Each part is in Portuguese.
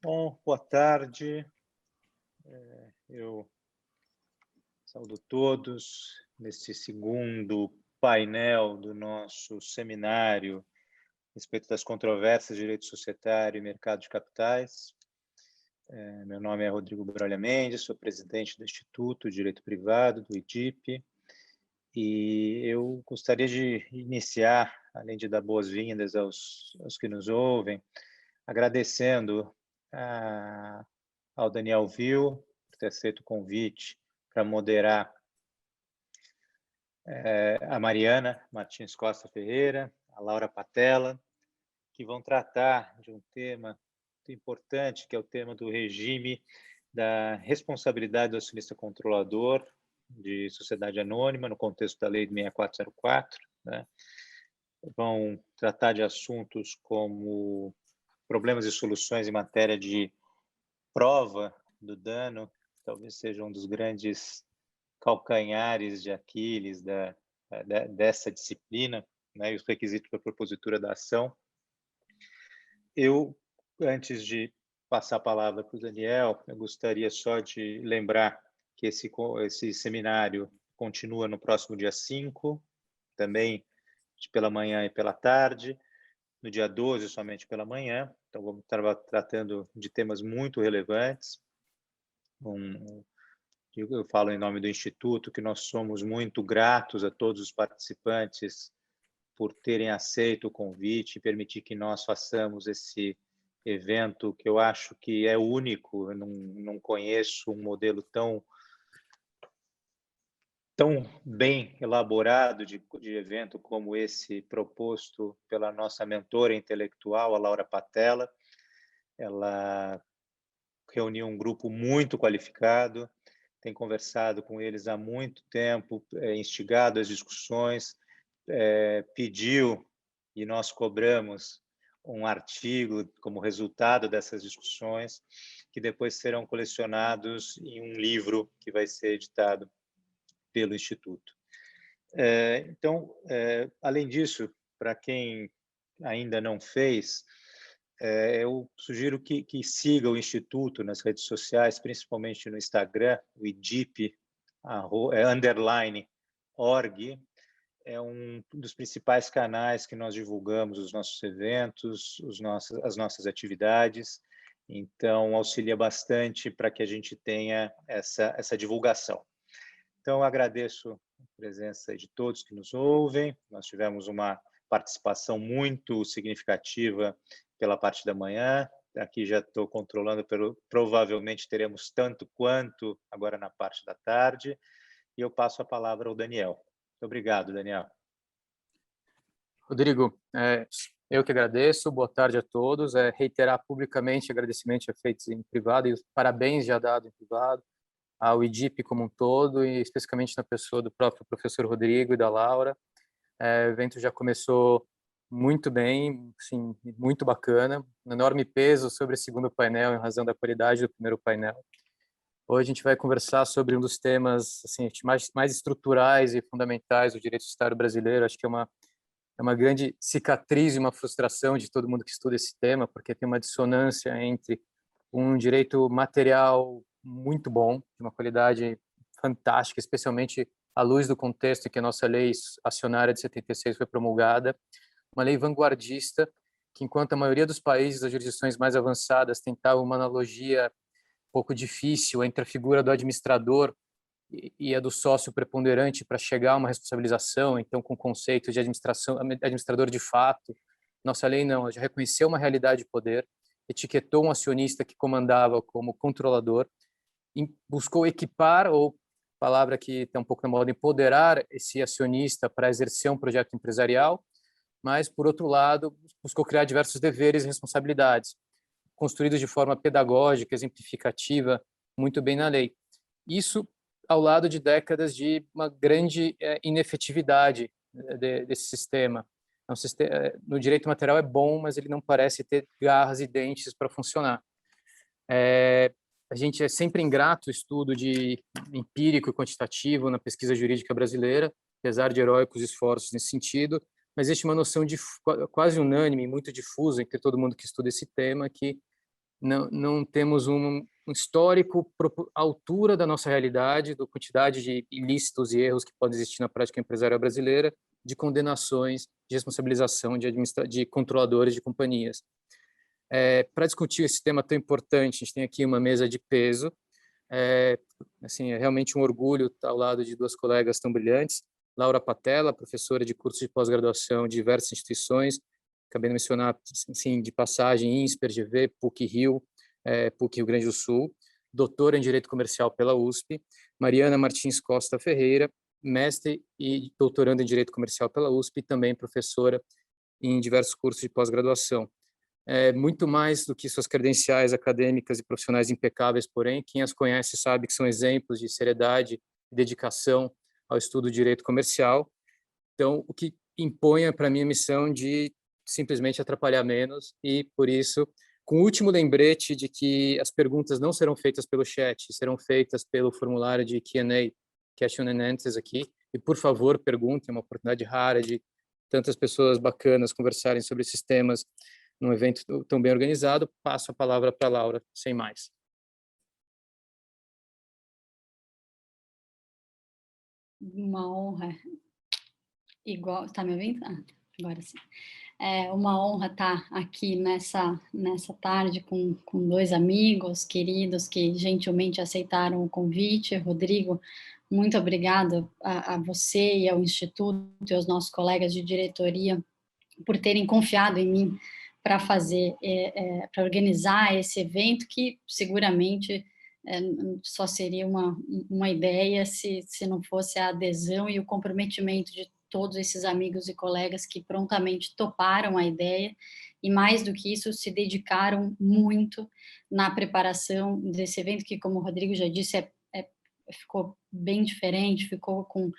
Bom, boa tarde. Eu saúdo todos nesse segundo painel do nosso seminário a respeito das controvérsias de direito societário e mercado de capitais. Meu nome é Rodrigo Brolha Mendes, sou presidente do Instituto de Direito Privado, do IDIP, e eu gostaria de iniciar, além de dar boas-vindas aos que nos ouvem, agradecendo ao Daniel Viu por ter aceito o convite para moderar a Mariana Martins Costa Ferreira, a Laura Patella, que vão tratar de um tema muito importante, que é o tema do regime da responsabilidade do acionista controlador de sociedade anônima, no contexto da Lei 6404, né? Vão tratar de assuntos como problemas e soluções em matéria de prova do dano, talvez seja um dos grandes calcanhares de Aquiles dessa disciplina, né, e os requisitos para a propositura da ação. Eu, antes de passar a palavra para o Daniel, eu gostaria só de lembrar que esse seminário continua no próximo dia 5, também pela manhã e pela tarde, no dia 12 somente pela manhã, então vamos estar tratando de temas muito relevantes. Eu falo em nome do Instituto que nós somos muito gratos a todos os participantes por terem aceito o convite e permitir que nós façamos esse evento, que eu acho que é único. Eu não conheço um modelo tão bem elaborado de evento como esse proposto pela nossa mentora intelectual, a Laura Patella. Ela reuniu um grupo muito qualificado, tem conversado com eles há muito tempo, instigado as discussões, pediu e nós cobramos um artigo como resultado dessas discussões, que depois serão colecionados em um livro que vai ser editado pelo Instituto. Então, além disso, para quem ainda não fez, eu sugiro que siga o Instituto nas redes sociais, principalmente no Instagram, o IDIP, _org, é um dos principais canais que nós divulgamos os nossos eventos, as nossas atividades, então auxilia bastante para que a gente tenha essa divulgação. Então, eu agradeço a presença de todos que nos ouvem. Nós tivemos uma participação muito significativa pela parte da manhã. Aqui já estou controlando, provavelmente teremos tanto quanto agora na parte da tarde. E eu passo a palavra ao Daniel. Muito obrigado, Daniel. Rodrigo, eu que agradeço. Boa tarde a todos. Reiterar publicamente agradecimentos feitos em privado e os parabéns já dados em privado ao IDIP como um todo e especificamente na pessoa do próprio professor Rodrigo e da Laura. O evento já começou muito bem, sim, muito bacana, um enorme peso sobre o segundo painel em razão da qualidade do primeiro painel. Hoje a gente vai conversar sobre um dos temas assim, mais estruturais e fundamentais do direito societário brasileiro. Acho que é uma grande cicatriz e uma frustração de todo mundo que estuda esse tema, porque tem uma dissonância entre um direito material muito bom, de uma qualidade fantástica, especialmente à luz do contexto em que a nossa lei acionária de 76 foi promulgada, uma lei vanguardista, que enquanto a maioria dos países, das jurisdições mais avançadas, tentava uma analogia um pouco difícil entre a figura do administrador e a do sócio preponderante para chegar a uma responsabilização, então com conceitos de administrador de fato. Nossa lei não, ela já reconheceu uma realidade de poder, etiquetou um acionista que comandava como controlador, buscou equipar, ou palavra que está um pouco na moda, empoderar esse acionista para exercer um projeto empresarial, mas, por outro lado, buscou criar diversos deveres e responsabilidades, construídos de forma pedagógica, exemplificativa, muito bem na lei. Isso ao lado de décadas de uma grande inefetividade desse sistema. No direito material é bom, mas ele não parece ter garras e dentes para funcionar. A gente é sempre ingrato ao estudo de empírico e quantitativo na pesquisa jurídica brasileira, apesar de heróicos esforços nesse sentido, mas existe uma noção quase unânime, muito difusa entre todo mundo que estuda esse tema, que não temos um histórico à altura da nossa realidade, da quantidade de ilícitos e erros que podem existir na prática empresarial brasileira, de condenações, de responsabilização de controladores de companhias. Para discutir esse tema tão importante, a gente tem aqui uma mesa de peso. Assim, é realmente um orgulho estar ao lado de duas colegas tão brilhantes. Laura Patella, professora de cursos de pós-graduação de diversas instituições, acabei de mencionar, assim, de passagem, INSPER, GV, PUC-Rio, PUC Rio Grande do Sul, doutora em Direito Comercial pela USP, Mariana Martins Costa Ferreira, mestre e doutoranda em Direito Comercial pela USP, e também professora em diversos cursos de pós-graduação. Muito mais do que suas credenciais acadêmicas e profissionais impecáveis, porém, quem as conhece sabe que são exemplos de seriedade e dedicação ao estudo do direito comercial. Então, o que impõe para mim a missão de simplesmente atrapalhar menos e, por isso, com o último lembrete de que as perguntas não serão feitas pelo chat, serão feitas pelo formulário de Q&A, Question and Answers aqui, e, por favor, perguntem, é uma oportunidade rara de tantas pessoas bacanas conversarem sobre esses temas num evento tão bem organizado. Passo a palavra para a Laura, sem mais. Uma honra. Igual, está me ouvindo? Agora sim. É uma honra estar aqui nessa tarde com dois amigos queridos que gentilmente aceitaram o convite. Rodrigo, muito obrigada a você e ao Instituto e aos nossos colegas de diretoria por terem confiado em mim para para organizar esse evento, que seguramente só seria uma ideia se não fosse a adesão e o comprometimento de todos esses amigos e colegas que prontamente toparam a ideia e, mais do que isso, se dedicaram muito na preparação desse evento, que, como o Rodrigo já disse, ficou bem diferente, ficou com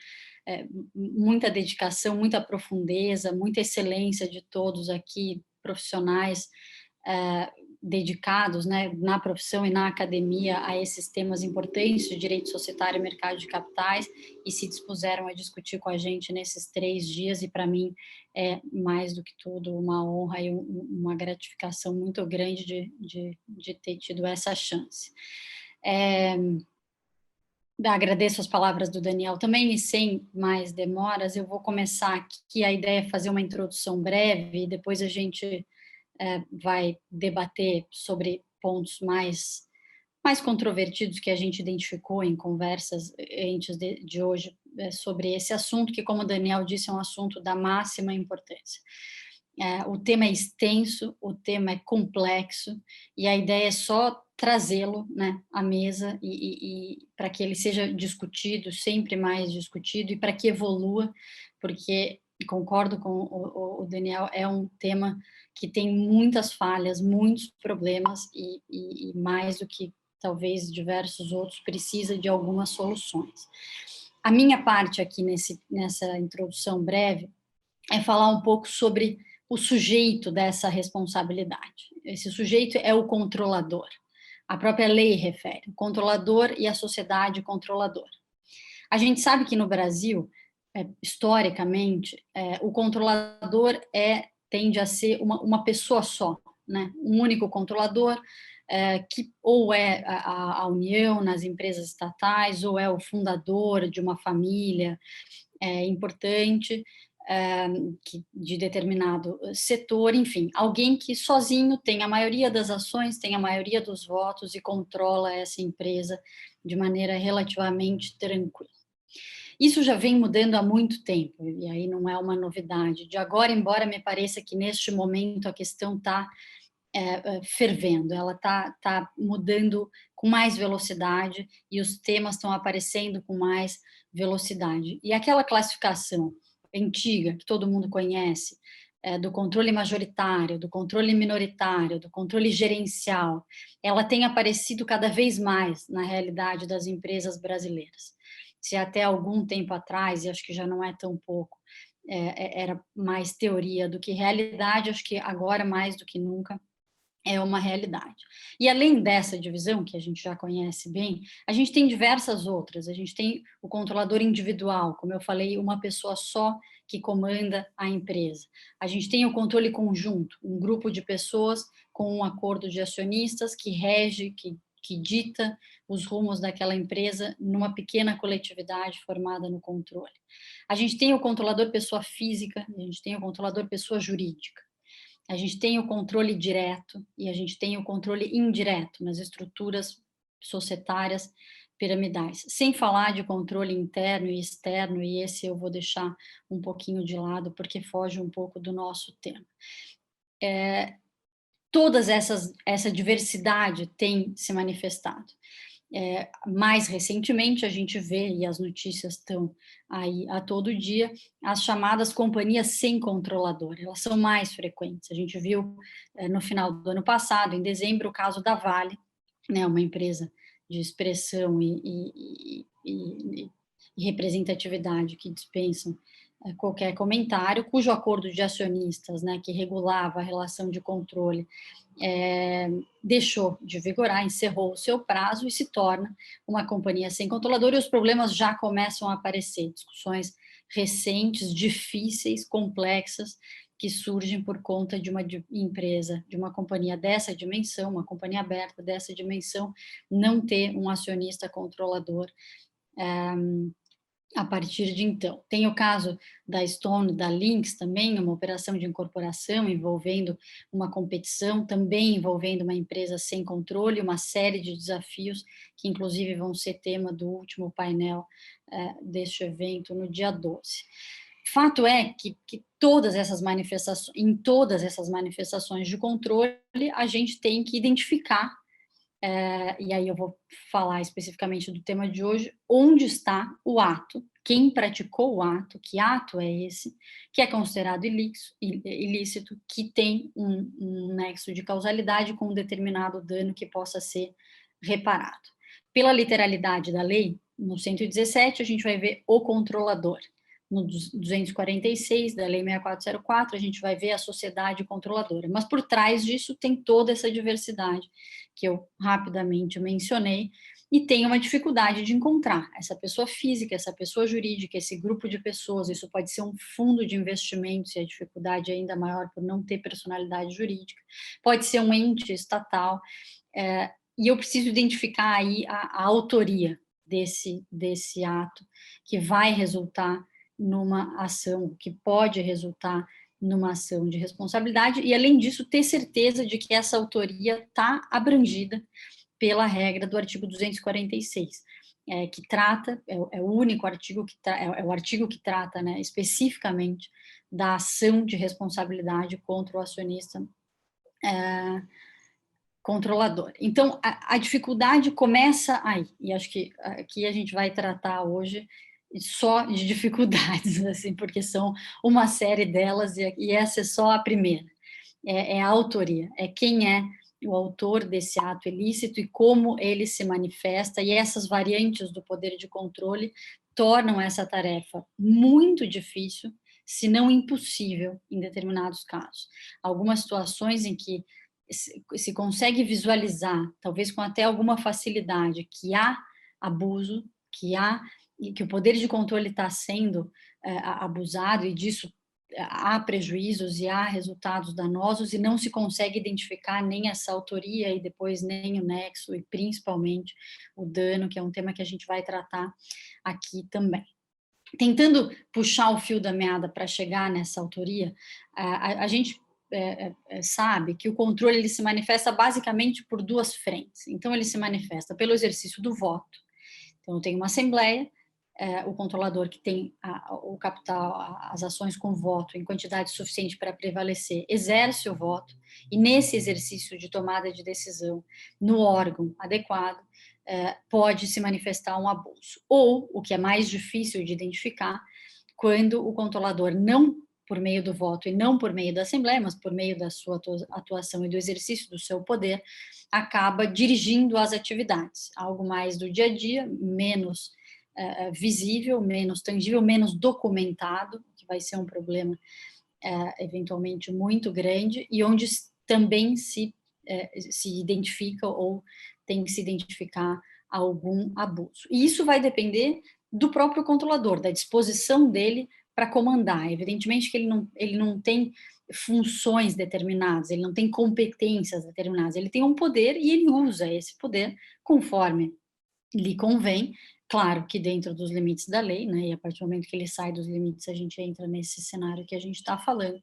muita dedicação, muita profundeza, muita excelência de todos aqui, profissionais dedicados, né, na profissão e na academia a esses temas importantes de direito societário e mercado de capitais, e se dispuseram a discutir com a gente nesses 3 dias, e para mim é, mais do que tudo, uma honra e uma gratificação muito grande de ter tido essa chance. Agradeço as palavras do Daniel também, e sem mais demoras, eu vou começar aqui. A ideia é fazer uma introdução breve, e depois a gente vai debater sobre pontos mais controvertidos que a gente identificou em conversas antes de hoje sobre esse assunto, que, como o Daniel disse, é um assunto da máxima importância. O tema é extenso, o tema é complexo, e a ideia é só trazê-lo, né, à mesa e para que ele seja discutido, sempre mais discutido, e para que evolua, porque, concordo com o Daniel, é um tema que tem muitas falhas, muitos problemas, e mais do que talvez diversos outros, precisa de algumas soluções. A minha parte aqui nessa introdução breve é falar um pouco sobre o sujeito dessa responsabilidade. Esse sujeito é o controlador. A própria lei refere, o controlador e a sociedade controladora. A gente sabe que no Brasil, historicamente, o controlador tende a ser uma pessoa só, né? Um único controlador, que ou é a União nas empresas estatais, ou é o fundador de uma família importante, de determinado setor, enfim, alguém que sozinho tem a maioria das ações, tem a maioria dos votos e controla essa empresa de maneira relativamente tranquila. Isso já vem mudando há muito tempo, e aí não é uma novidade. De agora, embora me pareça que neste momento a questão está fervendo, ela está mudando com mais velocidade e os temas estão aparecendo com mais velocidade. E aquela classificação antiga, que todo mundo conhece, do controle majoritário, do controle minoritário, do controle gerencial, ela tem aparecido cada vez mais na realidade das empresas brasileiras. Se até algum tempo atrás, e acho que já não é tão pouco, era mais teoria do que realidade, acho que agora, mais do que nunca, é uma realidade. E além dessa divisão, que a gente já conhece bem, a gente tem diversas outras. A gente tem o controlador individual, como eu falei, uma pessoa só que comanda a empresa. A gente tem o controle conjunto, um grupo de pessoas com um acordo de acionistas que rege, que dita os rumos daquela empresa numa pequena coletividade formada no controle. A gente tem o controlador pessoa física, a gente tem o controlador pessoa jurídica. A gente tem o controle direto e a gente tem o controle indireto nas estruturas societárias piramidais, sem falar de controle interno e externo, e esse eu vou deixar um pouquinho de lado, porque foge um pouco do nosso tema. Essa diversidade tem se manifestado. Mais recentemente, a gente vê, e as notícias estão aí a todo dia, as chamadas companhias sem controlador, elas são mais frequentes. A gente viu no final do ano passado, em dezembro, o caso da Vale, né, uma empresa de expressão e representatividade que dispensam qualquer comentário, cujo acordo de acionistas, né, que regulava a relação de controle, deixou de vigorar, encerrou o seu prazo e se torna uma companhia sem controlador, e os problemas já começam a aparecer, discussões recentes, difíceis, complexas, que surgem por conta de uma empresa, de uma companhia dessa dimensão, uma companhia aberta dessa dimensão, não ter um acionista controlador a partir de então. Tem o caso da Stone, da Lynx também, uma operação de incorporação envolvendo uma competição, também envolvendo uma empresa sem controle, uma série de desafios que inclusive vão ser tema do último painel deste evento no dia 12. Fato é que todas essas manifestações, em todas essas manifestações de controle, a gente tem que identificar, e aí eu vou falar especificamente do tema de hoje, onde está o ato, quem praticou o ato, que ato é esse, que é considerado ilícito, que tem um nexo de causalidade com um determinado dano que possa ser reparado. Pela literalidade da lei, no 117, a gente vai ver o controlador. No 246 da Lei 6404, a gente vai ver a sociedade controladora. Mas por trás disso tem toda essa diversidade que eu rapidamente mencionei, e tem uma dificuldade de encontrar essa pessoa física, essa pessoa jurídica, esse grupo de pessoas. Isso pode ser um fundo de investimentos, e a dificuldade é ainda maior por não ter personalidade jurídica. Pode ser um ente estatal, e eu preciso identificar aí a autoria desse ato, que vai resultar numa ação, que pode resultar numa ação de responsabilidade, e além disso ter certeza de que essa autoria está abrangida pela regra do artigo 246, que trata, é o único artigo que é o artigo que trata, né, especificamente da ação de responsabilidade contra o acionista controlador. Então, a dificuldade começa aí, e acho que aqui a gente vai tratar hoje só de dificuldades, assim, porque são uma série delas, e essa é só a primeira. É a autoria, é quem é o autor desse ato ilícito e como ele se manifesta, e essas variantes do poder de controle tornam essa tarefa muito difícil, se não impossível, em determinados casos. Algumas situações em que se consegue visualizar, talvez com até alguma facilidade, que há abuso, e que o poder de controle está sendo abusado, e disso há prejuízos e há resultados danosos, e não se consegue identificar nem essa autoria e depois nem o nexo, e principalmente o dano, que é um tema que a gente vai tratar aqui também. Tentando puxar o fio da meada para chegar nessa autoria, a gente sabe que o controle ele se manifesta basicamente por duas frentes. Então, ele se manifesta pelo exercício do voto. Então, tem uma assembleia, o controlador que tem o capital, as ações com voto em quantidade suficiente para prevalecer, exerce o voto, e nesse exercício de tomada de decisão no órgão adequado, pode se manifestar um abuso. Ou, o que é mais difícil de identificar, quando o controlador, não por meio do voto e não por meio da Assembleia, mas por meio da sua atuação e do exercício do seu poder, acaba dirigindo as atividades, algo mais do dia a dia, menos visível, menos tangível, menos documentado, que vai ser um problema eventualmente muito grande, e onde também se se identifica ou tem que se identificar algum abuso. E isso vai depender do próprio controlador, da disposição dele para comandar. Evidentemente que ele não tem funções determinadas, ele não tem competências determinadas, ele tem um poder e ele usa esse poder conforme lhe convém, claro que dentro dos limites da lei, né, e a partir do momento que ele sai dos limites, a gente entra nesse cenário que a gente está falando,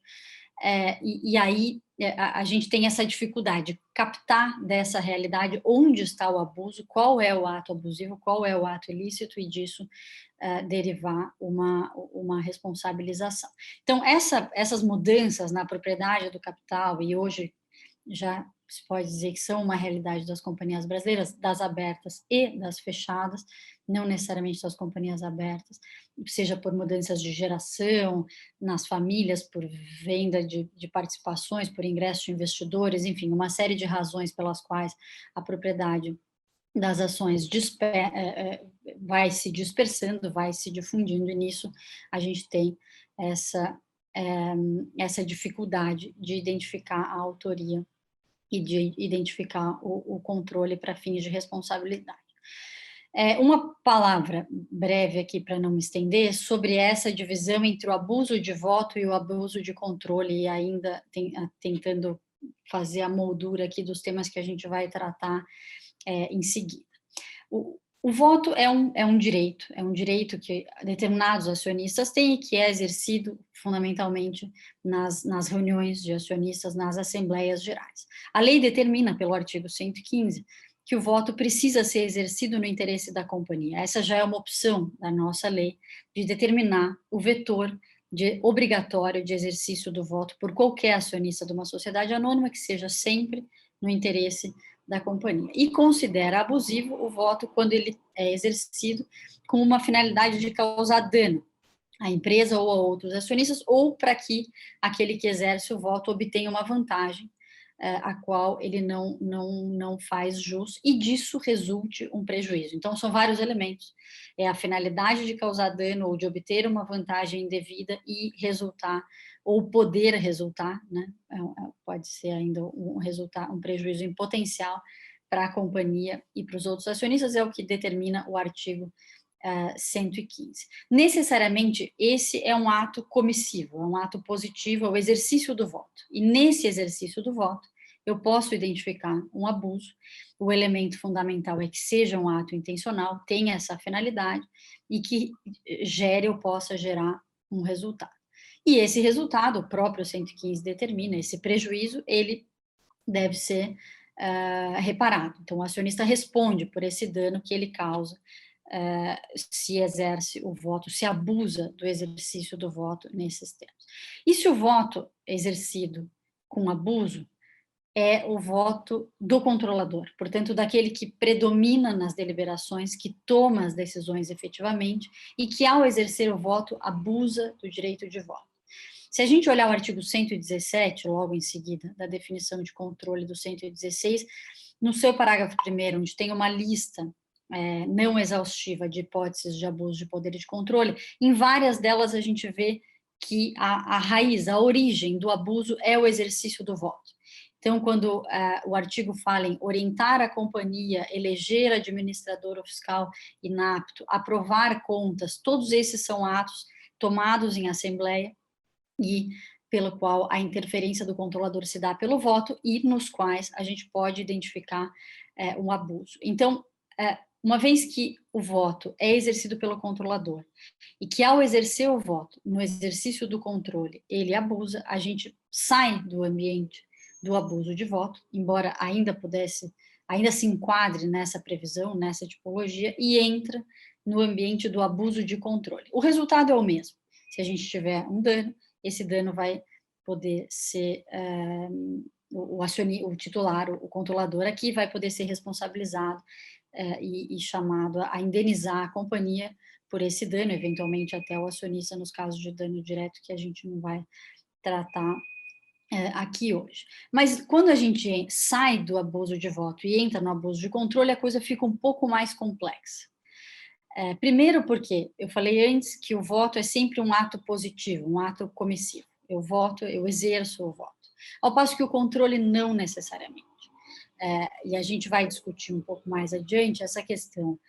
e aí a gente tem essa dificuldade de captar dessa realidade onde está o abuso, qual é o ato abusivo, qual é o ato ilícito, e disso derivar uma responsabilização. Então, essas mudanças na propriedade do capital, e hoje já se pode dizer que são uma realidade das companhias brasileiras, das abertas e das fechadas, não necessariamente das companhias abertas, seja por mudanças de geração nas famílias, por venda de participações, por ingresso de investidores, enfim, uma série de razões pelas quais a propriedade das ações vai se dispersando, vai se difundindo, e nisso a gente tem essa dificuldade de identificar a autoria e de identificar o controle para fins de responsabilidade. Uma palavra breve aqui para não me estender sobre essa divisão entre o abuso de voto e o abuso de controle, e ainda tentando fazer a moldura aqui dos temas que a gente vai tratar em seguida. O voto é um direito que determinados acionistas têm e que é exercido fundamentalmente nas reuniões de acionistas, nas assembleias gerais. A lei determina, pelo artigo 115, que o voto precisa ser exercido no interesse da companhia. Essa já é uma opção da nossa lei de determinar o vetor obrigatório de exercício do voto por qualquer acionista de uma sociedade anônima, que seja sempre no interesse da companhia, e considera abusivo o voto quando ele é exercido com uma finalidade de causar dano à empresa ou a outros acionistas, ou para que aquele que exerce o voto obtenha uma vantagem a qual ele não faz jus, e disso resulte um prejuízo. Então, são vários elementos. É a finalidade de causar dano ou de obter uma vantagem indevida e resultar, ou poder resultar, né? Pode ser ainda um prejuízo em potencial para a companhia e para os outros acionistas, é o que determina o artigo 115. Necessariamente, esse é um ato comissivo, é um ato positivo, é o exercício do voto. E nesse exercício do voto, eu posso identificar um abuso. O elemento fundamental é que seja um ato intencional, tenha essa finalidade e que gere ou possa gerar um resultado. E esse resultado, o próprio 115 determina, esse prejuízo, ele deve ser reparado. Então, o acionista responde por esse dano que ele causa se exerce o voto, se abusa do exercício do voto nesses termos. E se o voto exercido com abuso é o voto do controlador, portanto, daquele que predomina nas deliberações, que toma as decisões efetivamente e que, ao exercer o voto, abusa do direito de voto. Se a gente olhar o artigo 117, logo em seguida, da definição de controle do 116, no seu parágrafo 1º, onde tem uma lista não exaustiva de hipóteses de abuso de poder e de controle, em várias delas a gente vê que a raiz, a origem do abuso é o exercício do voto. Então, quando o artigo fala em orientar a companhia, eleger administrador ou fiscal inapto, aprovar contas, todos esses são atos tomados em assembleia e pelo qual a interferência do controlador se dá pelo voto e nos quais a gente pode identificar um abuso. Então, uma vez que o voto é exercido pelo controlador e que, ao exercer o voto, no exercício do controle, ele abusa, a gente sai do ambiente do abuso de voto, embora ainda se enquadre nessa previsão, nessa tipologia, e entra no ambiente do abuso de controle. O resultado é o mesmo. Se a gente tiver um dano, esse dano vai poder ser o titular, o controlador aqui vai poder ser responsabilizado e chamado a indenizar a companhia por esse dano, eventualmente até o acionista nos casos de dano direto, que a gente não vai tratar aqui hoje. Mas quando a gente sai do abuso de voto e entra no abuso de controle, a coisa fica um pouco mais complexa. Primeiro porque eu falei antes que o voto é sempre um ato positivo, um ato comissivo. Eu voto, eu exerço o voto. Ao passo que o controle não necessariamente. e a gente vai discutir um pouco mais adiante essa questão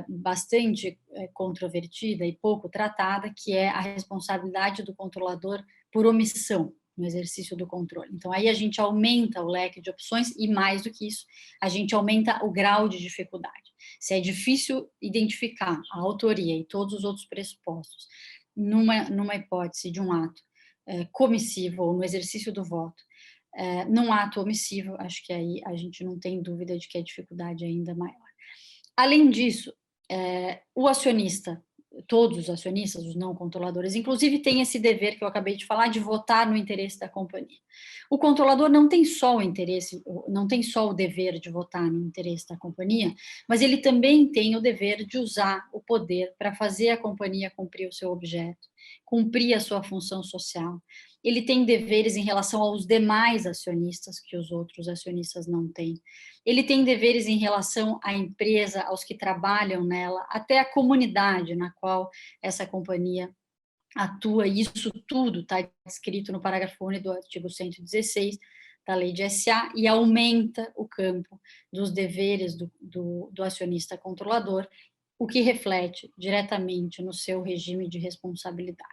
bastante controvertida e pouco tratada, que é a responsabilidade do controlador por omissão no exercício do controle. Então, aí a gente aumenta o leque de opções e, mais do que isso, a gente aumenta o grau de dificuldade. Se é difícil identificar a autoria e todos os outros pressupostos numa hipótese de um ato comissivo ou no exercício do voto, num ato omissivo, acho que aí a gente não tem dúvida de que a dificuldade é ainda maior. Além disso, o acionista, todos os acionistas, os não controladores, inclusive, têm esse dever que eu acabei de falar, de votar no interesse da companhia. O controlador não tem só o interesse, não tem só o dever de votar no interesse da companhia, mas ele também tem o dever de usar o poder para fazer a companhia cumprir o seu objeto, cumprir a sua função social. Ele tem deveres em relação aos demais acionistas, que os outros acionistas não têm. Ele tem deveres em relação à empresa, aos que trabalham nela, até a comunidade na qual essa companhia atua, e isso tudo está descrito no parágrafo único do artigo 116 da Lei de SA, e aumenta o campo dos deveres do acionista controlador, o que reflete diretamente no seu regime de responsabilidade.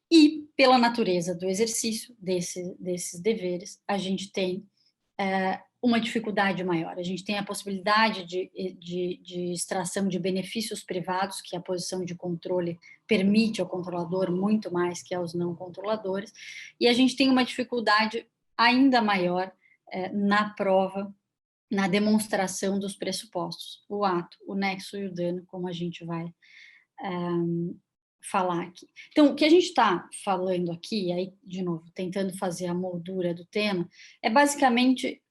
E, pela natureza do exercício desses deveres, a gente tem uma dificuldade maior. A gente tem a possibilidade de extração de benefícios privados, que a posição de controle permite ao controlador muito mais que aos não controladores, e a gente tem uma dificuldade ainda maior na prova, na demonstração dos pressupostos, o ato, o nexo e o dano, como a gente vai falar aqui. Então, o que a gente está falando aqui, aí, de novo, tentando fazer a moldura do tema, é basicamente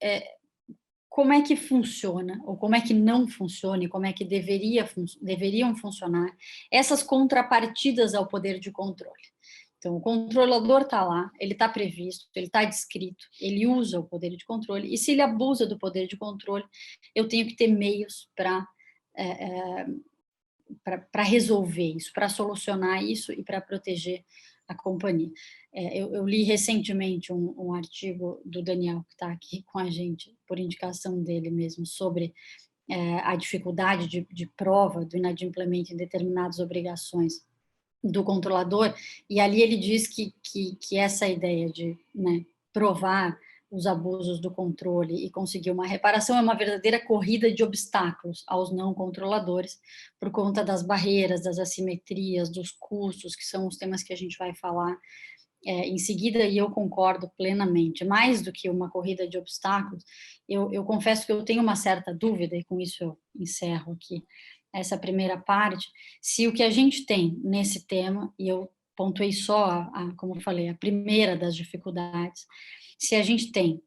como é que funciona, ou como é que não funciona, e como é que deveriam funcionar essas contrapartidas ao poder de controle. Então, o controlador está lá, ele está previsto, ele está descrito, ele usa o poder de controle, e se ele abusa do poder de controle, eu tenho que ter meios para resolver isso, para solucionar isso e para proteger a companhia. Eu li recentemente um artigo do Daniel, que está aqui com a gente, por indicação dele mesmo, sobre a dificuldade de prova do inadimplemento em determinadas obrigações do controlador, e ali ele diz que essa ideia de provar os abusos do controle e conseguir uma reparação é uma verdadeira corrida de obstáculos aos não controladores, por conta das barreiras, das assimetrias, dos custos, que são os temas que a gente vai falar em seguida, e eu concordo plenamente. Mais do que uma corrida de obstáculos, eu confesso que eu tenho uma certa dúvida, e com isso eu encerro aqui essa primeira parte, se o que a gente tem nesse tema, e eu pontuei só, como eu falei, a primeira das dificuldades, se a gente tem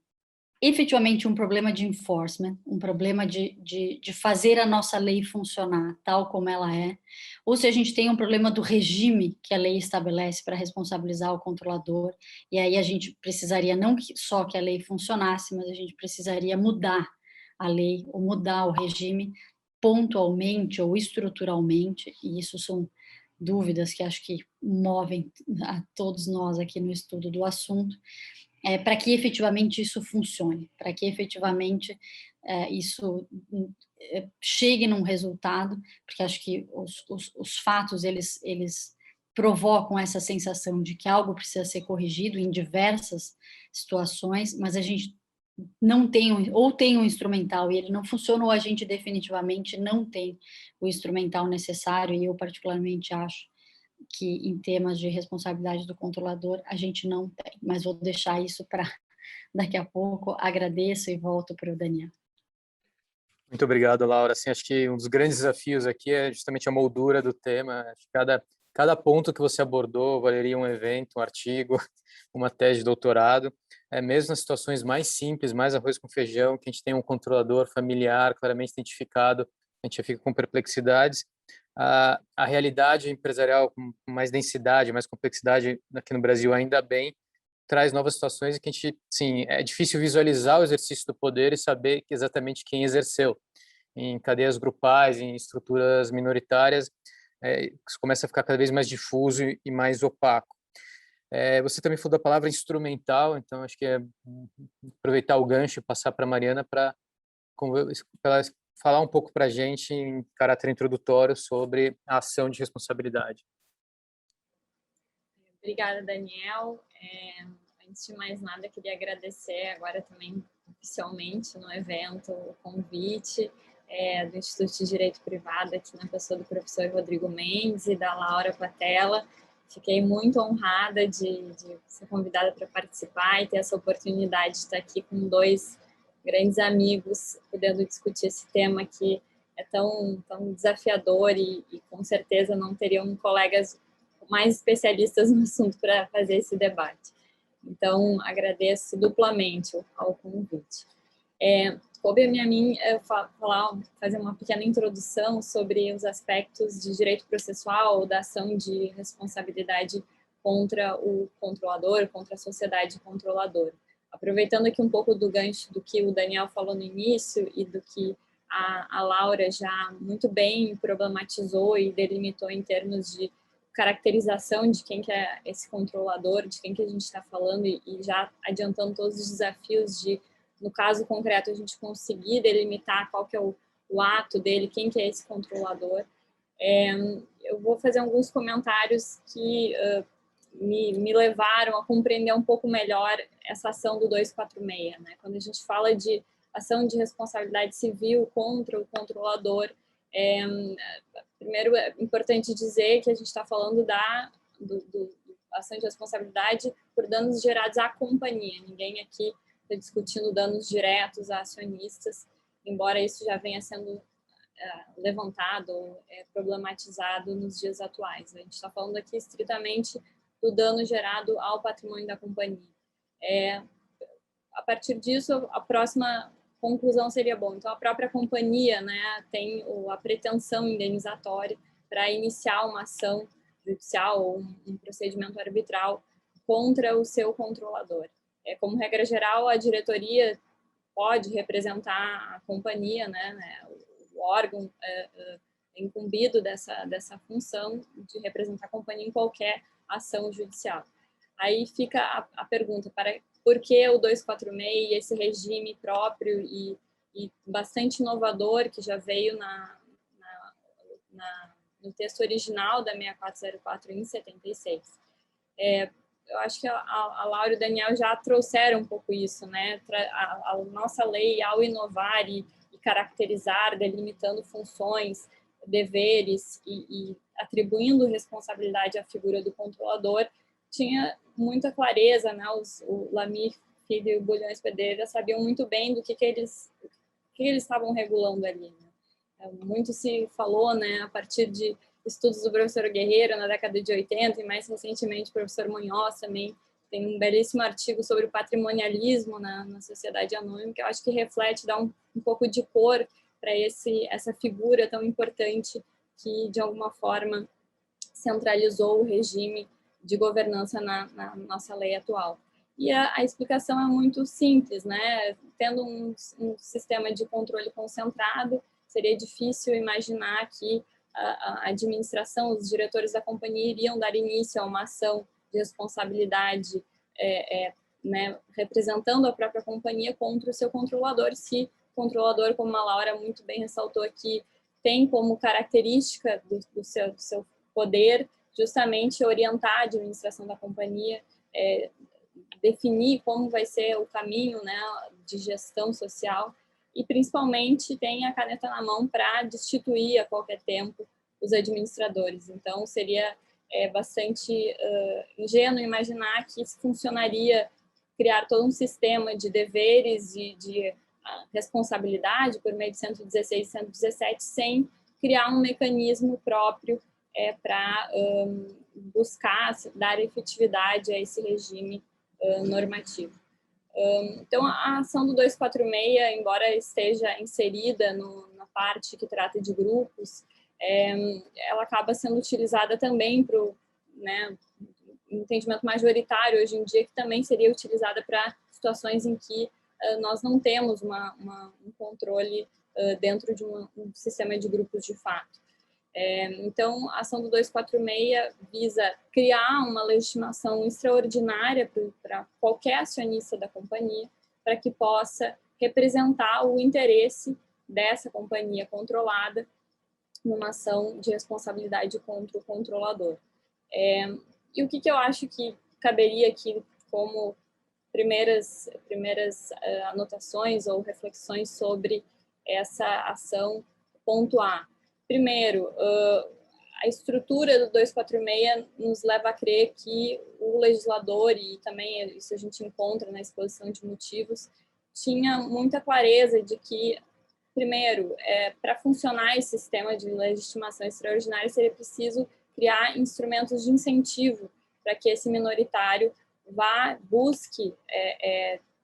efetivamente um problema de enforcement, um problema de fazer a nossa lei funcionar tal como ela é, ou se a gente tem um problema do regime que a lei estabelece para responsabilizar o controlador, e aí a gente precisaria não só que a lei funcionasse, mas a gente precisaria mudar a lei, ou mudar o regime pontualmente ou estruturalmente, e isso são dúvidas que acho que movem a todos nós aqui no estudo do assunto, para que efetivamente isso funcione, para que efetivamente isso chegue num resultado, porque acho que os fatos, eles provocam essa sensação de que algo precisa ser corrigido em diversas situações, mas a gente não tem, ou tem um instrumental e ele não funciona, ou a gente definitivamente não tem o instrumental necessário, e eu particularmente acho que em temas de responsabilidade do controlador a gente não tem, mas vou deixar isso para daqui a pouco. Agradeço e volto para o Daniel. Muito obrigado, Laura. Assim, acho que um dos grandes desafios aqui é justamente a moldura do tema. Acho que cada ponto que você abordou valeria um evento, um artigo, uma tese de doutorado. Mesmo nas situações mais simples, mais arroz com feijão, que a gente tem um controlador familiar claramente identificado, a gente já fica com perplexidades. A realidade empresarial com mais densidade, mais complexidade aqui no Brasil, ainda bem, traz novas situações em que a gente, sim, é difícil visualizar o exercício do poder e saber exatamente quem exerceu. Em cadeias grupais, em estruturas minoritárias, isso começa a ficar cada vez mais difuso e mais opaco. Você também falou da palavra instrumental, então acho que é aproveitar o gancho e passar para a Mariana para ela falar um pouco para a gente, em caráter introdutório, sobre a ação de responsabilidade. Obrigada, Daniel. Antes de mais nada, queria agradecer agora também oficialmente no evento o convite do Instituto de Direito Privado, aqui na pessoa do professor Rodrigo Mendes e da Laura Patella. Fiquei muito honrada de ser convidada para participar e ter essa oportunidade de estar aqui com dois grandes amigos, podendo discutir esse tema que é tão desafiador e com certeza não teriam colegas mais especialistas no assunto para fazer esse debate. Então, agradeço duplamente ao convite. Coube a mim fazer uma pequena introdução sobre os aspectos de direito processual, da ação de responsabilidade contra o controlador, contra a sociedade controladora. Aproveitando aqui um pouco do gancho do que o Daniel falou no início e do que a Laura já muito bem problematizou e delimitou em termos de caracterização de quem que é esse controlador, de quem que a gente está falando e já adiantando todos os desafios de, no caso concreto, a gente conseguir delimitar qual que é o ato dele, quem que é esse controlador. Eu vou fazer alguns comentários que me levaram a compreender um pouco melhor essa ação do 246, né? Quando a gente fala de ação de responsabilidade civil contra o controlador, primeiro é importante dizer que a gente está falando da ação de responsabilidade por danos gerados à companhia. Ninguém aqui está discutindo danos diretos a acionistas, embora isso já venha sendo levantado, problematizado nos dias atuais. A gente está falando aqui estritamente do dano gerado ao patrimônio da companhia. A partir disso, a próxima conclusão seria bom. Então, a própria companhia, né, tem a pretensão indenizatória para iniciar uma ação judicial ou um procedimento arbitral contra o seu controlador. Como regra geral, a diretoria pode representar a companhia, né, o órgão incumbido dessa função de representar a companhia em qualquer ação judicial. Aí fica a pergunta, por que o 246 e esse regime próprio e bastante inovador que já veio no texto original da 6404 em 76? Eu acho que a Laura e o Daniel já trouxeram um pouco isso, né? A nossa lei, ao inovar e caracterizar, delimitando funções, deveres e atribuindo responsabilidade à figura do controlador, tinha muita clareza, né? O Lamy Filho e o Bulhões Pedreira sabiam muito bem do que eles estavam regulando ali, né? Muito se falou, né, a partir de estudos do professor Guerreiro na década de 80 e mais recentemente o professor Munhoz também tem um belíssimo artigo sobre o patrimonialismo na sociedade anônima, que eu acho que reflete, dá um pouco de cor para essa figura tão importante que, de alguma forma, centralizou o regime de governança na nossa lei atual. E a explicação é muito simples, né? Tendo um sistema de controle concentrado, seria difícil imaginar que a administração, os diretores da companhia iriam dar início a uma ação de responsabilidade, né, representando a própria companhia contra o seu controlador, se o controlador, como a Laura muito bem ressaltou aqui, tem como característica do seu poder justamente orientar a administração da companhia, definir como vai ser o caminho, né, de gestão social e, principalmente, tem a caneta na mão para destituir a qualquer tempo os administradores. Então, seria bastante ingênuo imaginar que isso funcionaria, criar todo um sistema de deveres e de responsabilidade por meio de 116 e 117 sem criar um mecanismo próprio para buscar dar efetividade a esse regime normativo. Então, a ação do 246, embora esteja inserida na parte que trata de grupos, ela acaba sendo utilizada também para o entendimento majoritário hoje em dia, que também seria utilizada para situações em que nós não temos um controle dentro de um sistema de grupos de fato. Então, a ação do 246 visa criar uma legitimação extraordinária para qualquer acionista da companhia, para que possa representar o interesse dessa companhia controlada numa ação de responsabilidade contra o controlador. E o que eu acho que caberia aqui como primeiras anotações ou reflexões sobre essa ação, ponto A. Primeiro, a estrutura do 246 nos leva a crer que o legislador, e também isso a gente encontra na exposição de motivos, tinha muita clareza de que, primeiro, para funcionar esse sistema de legitimação extraordinária, seria preciso criar instrumentos de incentivo para que esse minoritário busque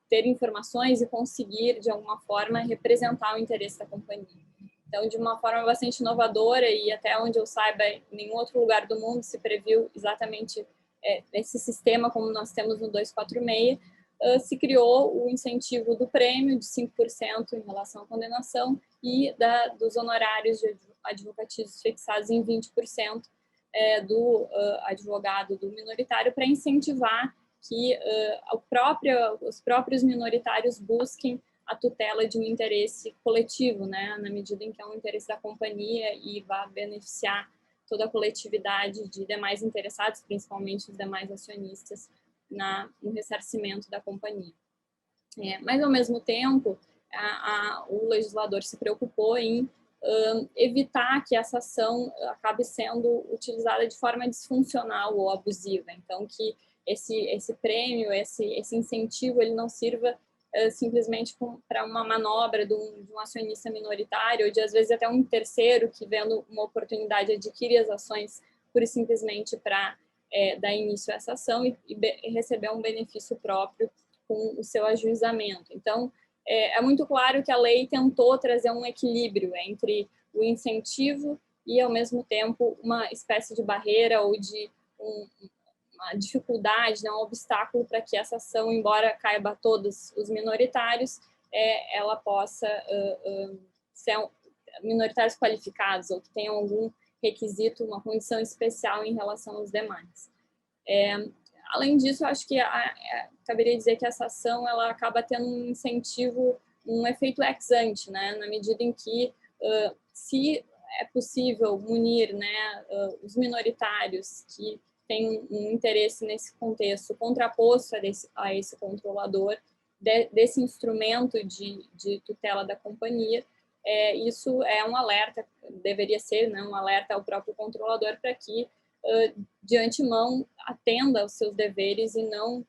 ter informações e conseguir, de alguma forma, representar o interesse da companhia. Então, de uma forma bastante inovadora, e até onde eu saiba, em nenhum outro lugar do mundo se previu exatamente esse sistema como nós temos no 246, se criou o incentivo do prêmio de 5% em relação à condenação e dos honorários advocatícios fixados em 20% do advogado do minoritário, para incentivar que os próprios minoritários busquem a tutela de um interesse coletivo, né, na medida em que é um interesse da companhia e vai beneficiar toda a coletividade de demais interessados, principalmente os demais acionistas, no ressarcimento da companhia. Mas, ao mesmo tempo, o legislador se preocupou em evitar que essa ação acabe sendo utilizada de forma disfuncional ou abusiva. Então, que esse prêmio, esse incentivo, ele não sirva simplesmente para uma manobra de um acionista minoritário, ou de, às vezes, até um terceiro que, vendo uma oportunidade, adquire as ações pura e simplesmente para dar início a essa ação e receber um benefício próprio com o seu ajuizamento. Então, é muito claro que a lei tentou trazer um equilíbrio entre o incentivo e, ao mesmo tempo, uma espécie de barreira ou de uma dificuldade, né, um obstáculo para que essa ação, embora caiba a todos os minoritários, ela possa ser minoritários qualificados ou que tenham algum requisito, uma condição especial em relação aos demais. Além disso, eu acho que caberia dizer que essa ação ela acaba tendo um incentivo, um efeito ex ante, né, na medida em que, se é possível munir, né, os minoritários que têm um interesse nesse contexto contraposto a esse controlador, desse instrumento de tutela da companhia, isso é um alerta, deveria ser, né, um alerta ao próprio controlador para que, de antemão, atenda aos seus deveres e não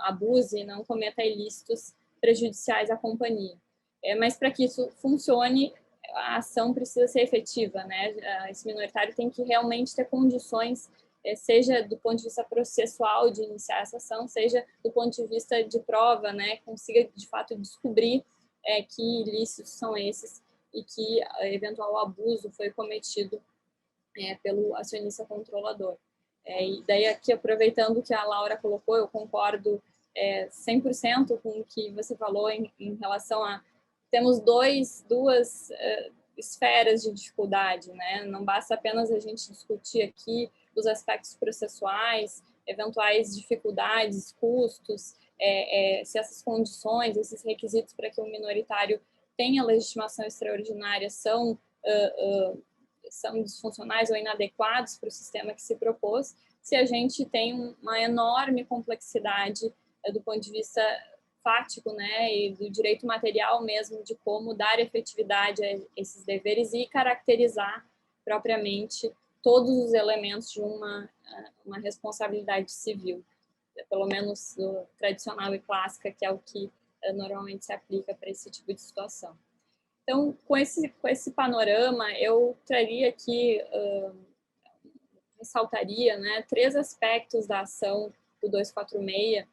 abuse, não cometa ilícitos prejudiciais à companhia. Mas, para que isso funcione, a ação precisa ser efetiva, né? Esse minoritário tem que realmente ter condições, seja do ponto de vista processual de iniciar essa ação, seja do ponto de vista de prova, né? Consiga, de fato, descobrir que ilícitos são esses e que eventual abuso foi cometido pelo acionista controlador. E daí, aqui, aproveitando que a Laura colocou, eu concordo 100% com o que você falou em relação a... Temos duas esferas de dificuldade, né? Não basta apenas a gente discutir aqui os aspectos processuais, eventuais dificuldades, custos, se essas condições, esses requisitos para que o minoritário tenha legitimação extraordinária são disfuncionais ou inadequados para o sistema que se propôs, se a gente tem uma enorme complexidade do ponto de vista fático, né, e do direito material mesmo, de como dar efetividade a esses deveres e caracterizar propriamente todos os elementos de uma responsabilidade civil, pelo menos tradicional e clássica, que é o que normalmente se aplica para esse tipo de situação. Então, com esse panorama, eu traria aqui, ressaltaria, né, 3 aspectos da ação do 246,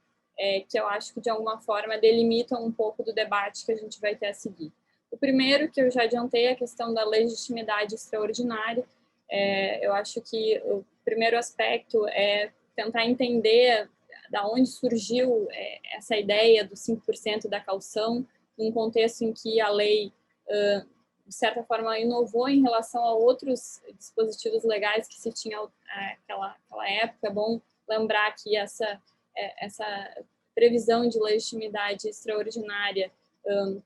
que eu acho que, de alguma forma, delimitam um pouco do debate que a gente vai ter a seguir. O primeiro, que eu já adiantei, é a questão da legitimidade extraordinária. Eu acho que o primeiro aspecto é tentar entender da onde surgiu essa ideia do 5% da caução, num contexto em que a lei de certa forma, inovou em relação a outros dispositivos legais que se tinha naquela época. É bom lembrar que essa previsão de legitimidade extraordinária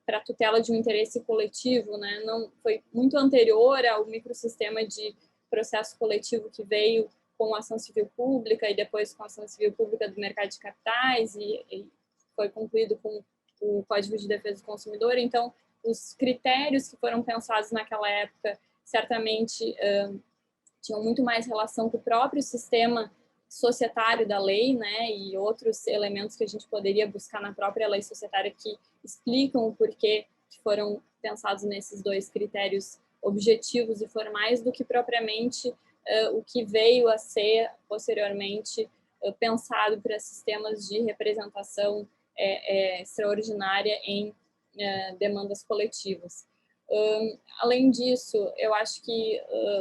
para a tutela de um interesse coletivo, né, não foi muito anterior ao microsistema de processo coletivo que veio com a ação civil pública e depois com a ação civil pública do mercado de capitais e foi concluído com o Código de Defesa do Consumidor. Então, os critérios que foram pensados naquela época certamente tinham muito mais relação com o próprio sistema societário da lei, né, e outros elementos que a gente poderia buscar na própria lei societária que explicam o porquê que foram pensados nesses dois critérios objetivos e formais, do que propriamente o que veio a ser posteriormente pensado para sistemas de representação extraordinária em demandas coletivas. Além disso, eu acho que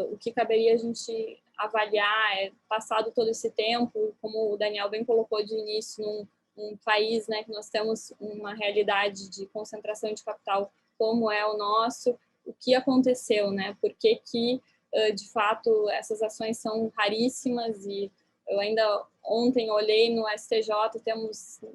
o que caberia a gente avaliar é, passado todo esse tempo, como o Daniel bem colocou de início, num país, né, que nós temos uma realidade de concentração de capital como é o nosso, o que aconteceu, né? Por que de fato, essas ações são raríssimas e eu ainda ontem olhei no STJ,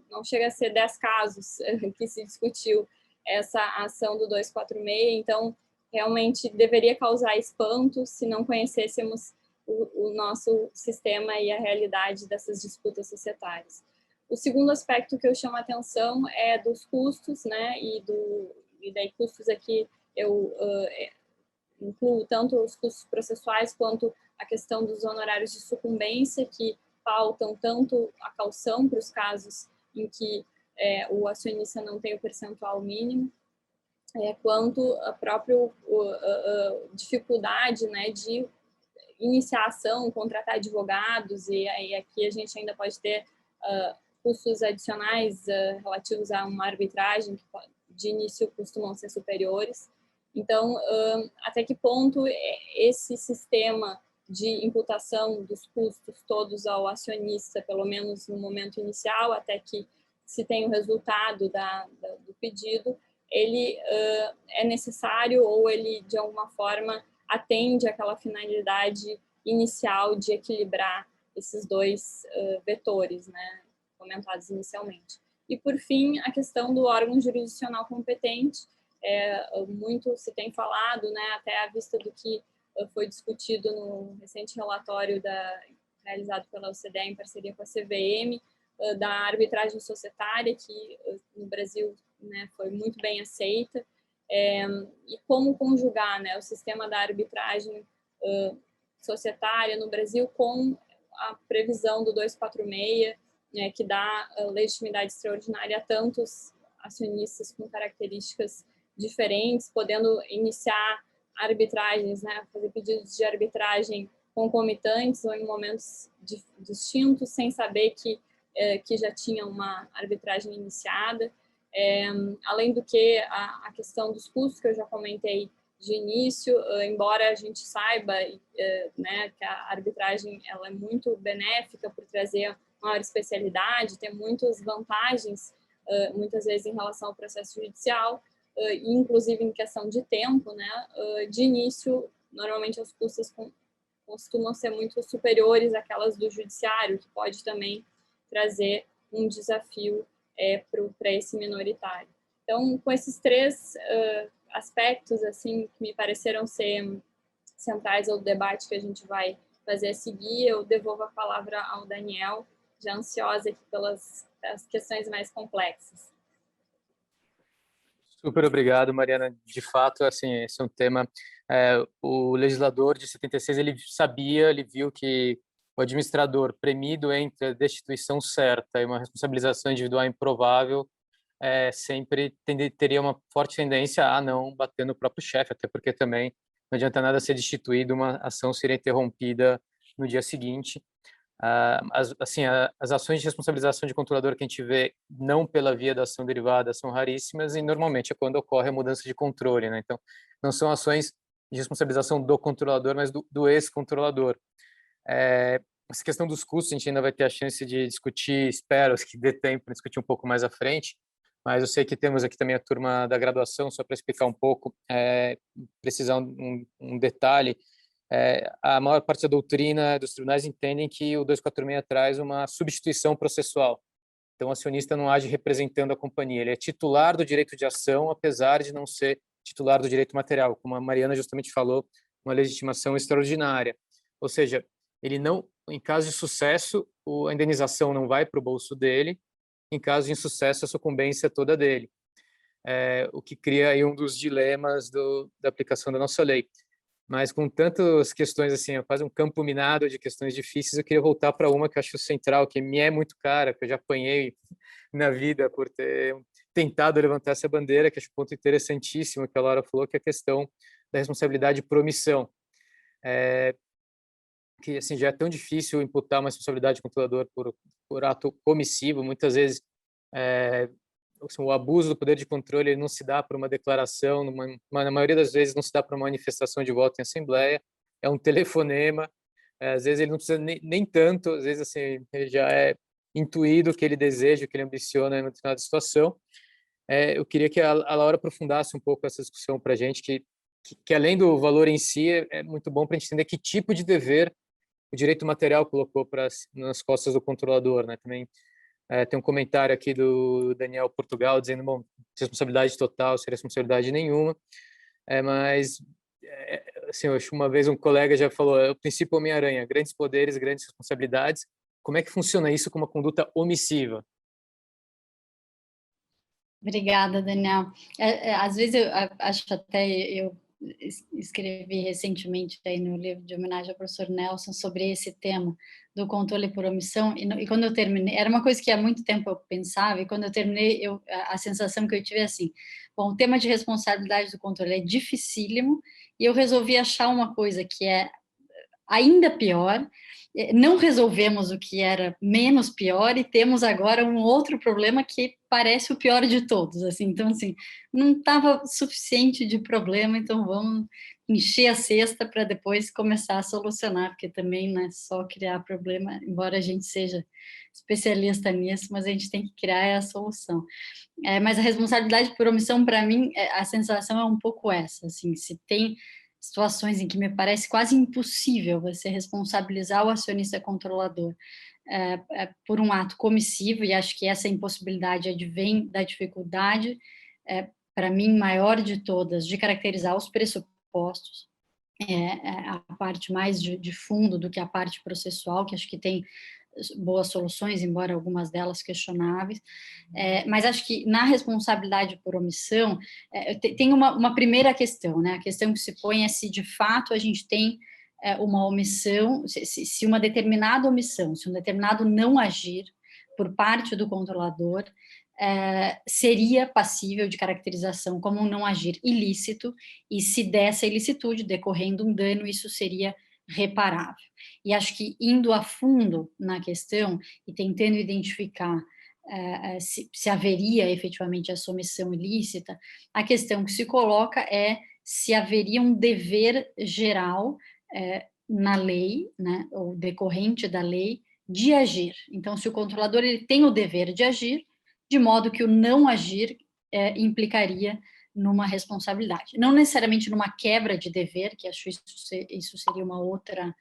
não chega a ser 10 casos que se discutiu essa ação do 246, então realmente deveria causar espanto se não conhecêssemos o nosso sistema e a realidade dessas disputas societárias. O segundo aspecto que eu chamo a atenção é dos custos, né, e daí custos aqui eu incluo tanto os custos processuais quanto a questão dos honorários de sucumbência, que pautam tanto a caução para os casos em que o acionista não tem o percentual mínimo, quanto a própria dificuldade, né, de iniciar ação, contratar advogados, e aí aqui a gente ainda pode ter custos adicionais relativos a uma arbitragem que de início costumam ser superiores. Então, até que ponto esse sistema de imputação dos custos todos ao acionista, pelo menos no momento inicial, até que se tenha o resultado do pedido, ele é necessário ou ele, de alguma forma, atende àquela finalidade inicial de equilibrar esses dois vetores, né, comentados inicialmente. E, por fim, a questão do órgão jurisdicional competente, muito se tem falado, né, até à vista do que foi discutido no recente relatório realizado pela OCDE em parceria com a CVM, da arbitragem societária, que no Brasil, né, foi muito bem aceita, e como conjugar, né, o sistema da arbitragem societária no Brasil com a previsão do 246, né, que dá legitimidade extraordinária a tantos acionistas com características diferentes, podendo iniciar arbitragens, né, fazer pedidos de arbitragem concomitantes ou em momentos distintos, sem saber que já tinha uma arbitragem iniciada. Além do que a questão dos custos, que eu já comentei de início, embora a gente saiba, né, que a arbitragem ela é muito benéfica por trazer maior especialidade, tem muitas vantagens, muitas vezes em relação ao processo judicial, inclusive em questão de tempo, né, de início, normalmente os custos costumam ser muito superiores àquelas do judiciário, que pode também trazer um desafio para esse minoritário. Então, com esses três aspectos assim que me pareceram ser centrais ao debate que a gente vai fazer a seguir, eu devolvo a palavra ao Daniel, já ansiosa aqui pelas questões mais complexas. Super obrigado, Mariana. De fato, assim, esse é um tema. O legislador de 76 ele sabia, ele viu que o administrador premido entre a destituição certa e uma responsabilização individual improvável sempre teria uma forte tendência a não bater no próprio chefe, até porque também não adianta nada ser destituído, uma ação ser interrompida no dia seguinte. As ações de responsabilização de controlador que a gente vê não pela via da ação derivada são raríssimas e normalmente é quando ocorre a mudança de controle, né? Então, não são ações de responsabilização do controlador, mas do ex-controlador. Essa questão dos custos a gente ainda vai ter a chance de discutir, espero que dê tempo para discutir um pouco mais à frente, mas eu sei que temos aqui também a turma da graduação, só para explicar um pouco, precisar um detalhe. A maior parte da doutrina dos tribunais entendem que o 246 traz uma substituição processual. Então, o acionista não age representando a companhia, ele é titular do direito de ação, apesar de não ser titular do direito material, como a Mariana justamente falou, uma legitimação extraordinária. Ou seja, ele não, em caso de sucesso, a indenização não vai para o bolso dele, em caso de insucesso, a sucumbência toda dele. O que cria aí um dos dilemas da aplicação da nossa lei. Mas com tantas questões assim, é quase um campo minado de questões difíceis, eu queria voltar para uma que eu acho central, que me é muito cara, que eu já apanhei na vida por ter tentado levantar essa bandeira, que acho um ponto interessantíssimo que a Laura falou, que é a questão da responsabilidade por omissão. Que assim já é tão difícil imputar uma responsabilidade de controlador por ato omissivo, muitas vezes assim, o abuso do poder de controle ele não se dá por uma declaração, na maioria das vezes não se dá por uma manifestação de voto em assembleia, é um telefonema, às vezes ele não precisa nem tanto, às vezes assim, ele já é intuído o que ele deseja, o que ele ambiciona em uma determinada situação. Eu queria que a Laura aprofundasse um pouco essa discussão para a gente, que além do valor em si, é muito bom para a gente entender que tipo de dever o direito material colocou nas costas do controlador, né? Também tem um comentário aqui do Daniel Portugal dizendo, bom, responsabilidade total, sem responsabilidade nenhuma, mas assim, eu acho uma vez um colega já falou, é o princípio Homem-Aranha, grandes poderes, grandes responsabilidades. Como é que funciona isso com uma conduta omissiva? Obrigada, Daniel. Às vezes eu acho até eu escrevi recentemente aí no livro de homenagem ao professor Nelson sobre esse tema do controle por omissão e quando eu terminei, era uma coisa que há muito tempo eu pensava e quando eu terminei, a sensação que eu tive é assim, bom, o tema de responsabilidade do controle é dificílimo e eu resolvi achar uma coisa que é ainda pior, não resolvemos o que era menos pior e temos agora um outro problema que parece o pior de todos, assim, então, assim, não estava suficiente de problema, então vamos encher a cesta para depois começar a solucionar, porque também não é só criar problema, embora a gente seja especialista nisso, mas a gente tem que criar a solução. Mas a responsabilidade por omissão, para mim, a sensação é um pouco essa, assim, se tem situações em que me parece quase impossível você responsabilizar o acionista controlador por um ato comissivo, e acho que essa impossibilidade advém da dificuldade, para mim, maior de todas, de caracterizar os pressupostos, a parte mais de fundo do que a parte processual, que acho que tem boas soluções, embora algumas delas questionáveis, mas acho que na responsabilidade por omissão tem uma primeira questão, né? A questão que se põe é se de fato a gente tem uma omissão, se uma determinada omissão, se um determinado não agir por parte do controlador seria passível de caracterização como um não agir ilícito, e se dessa ilicitude decorrendo um dano, isso seria reparável. E acho que indo a fundo na questão e tentando identificar se haveria efetivamente essa omissão ilícita, a questão que se coloca é se haveria um dever geral na lei, né, ou decorrente da lei, de agir. Então, se o controlador ele tem o dever de agir, de modo que o não agir implicaria numa responsabilidade. Não necessariamente numa quebra de dever, que acho isso seria uma outra,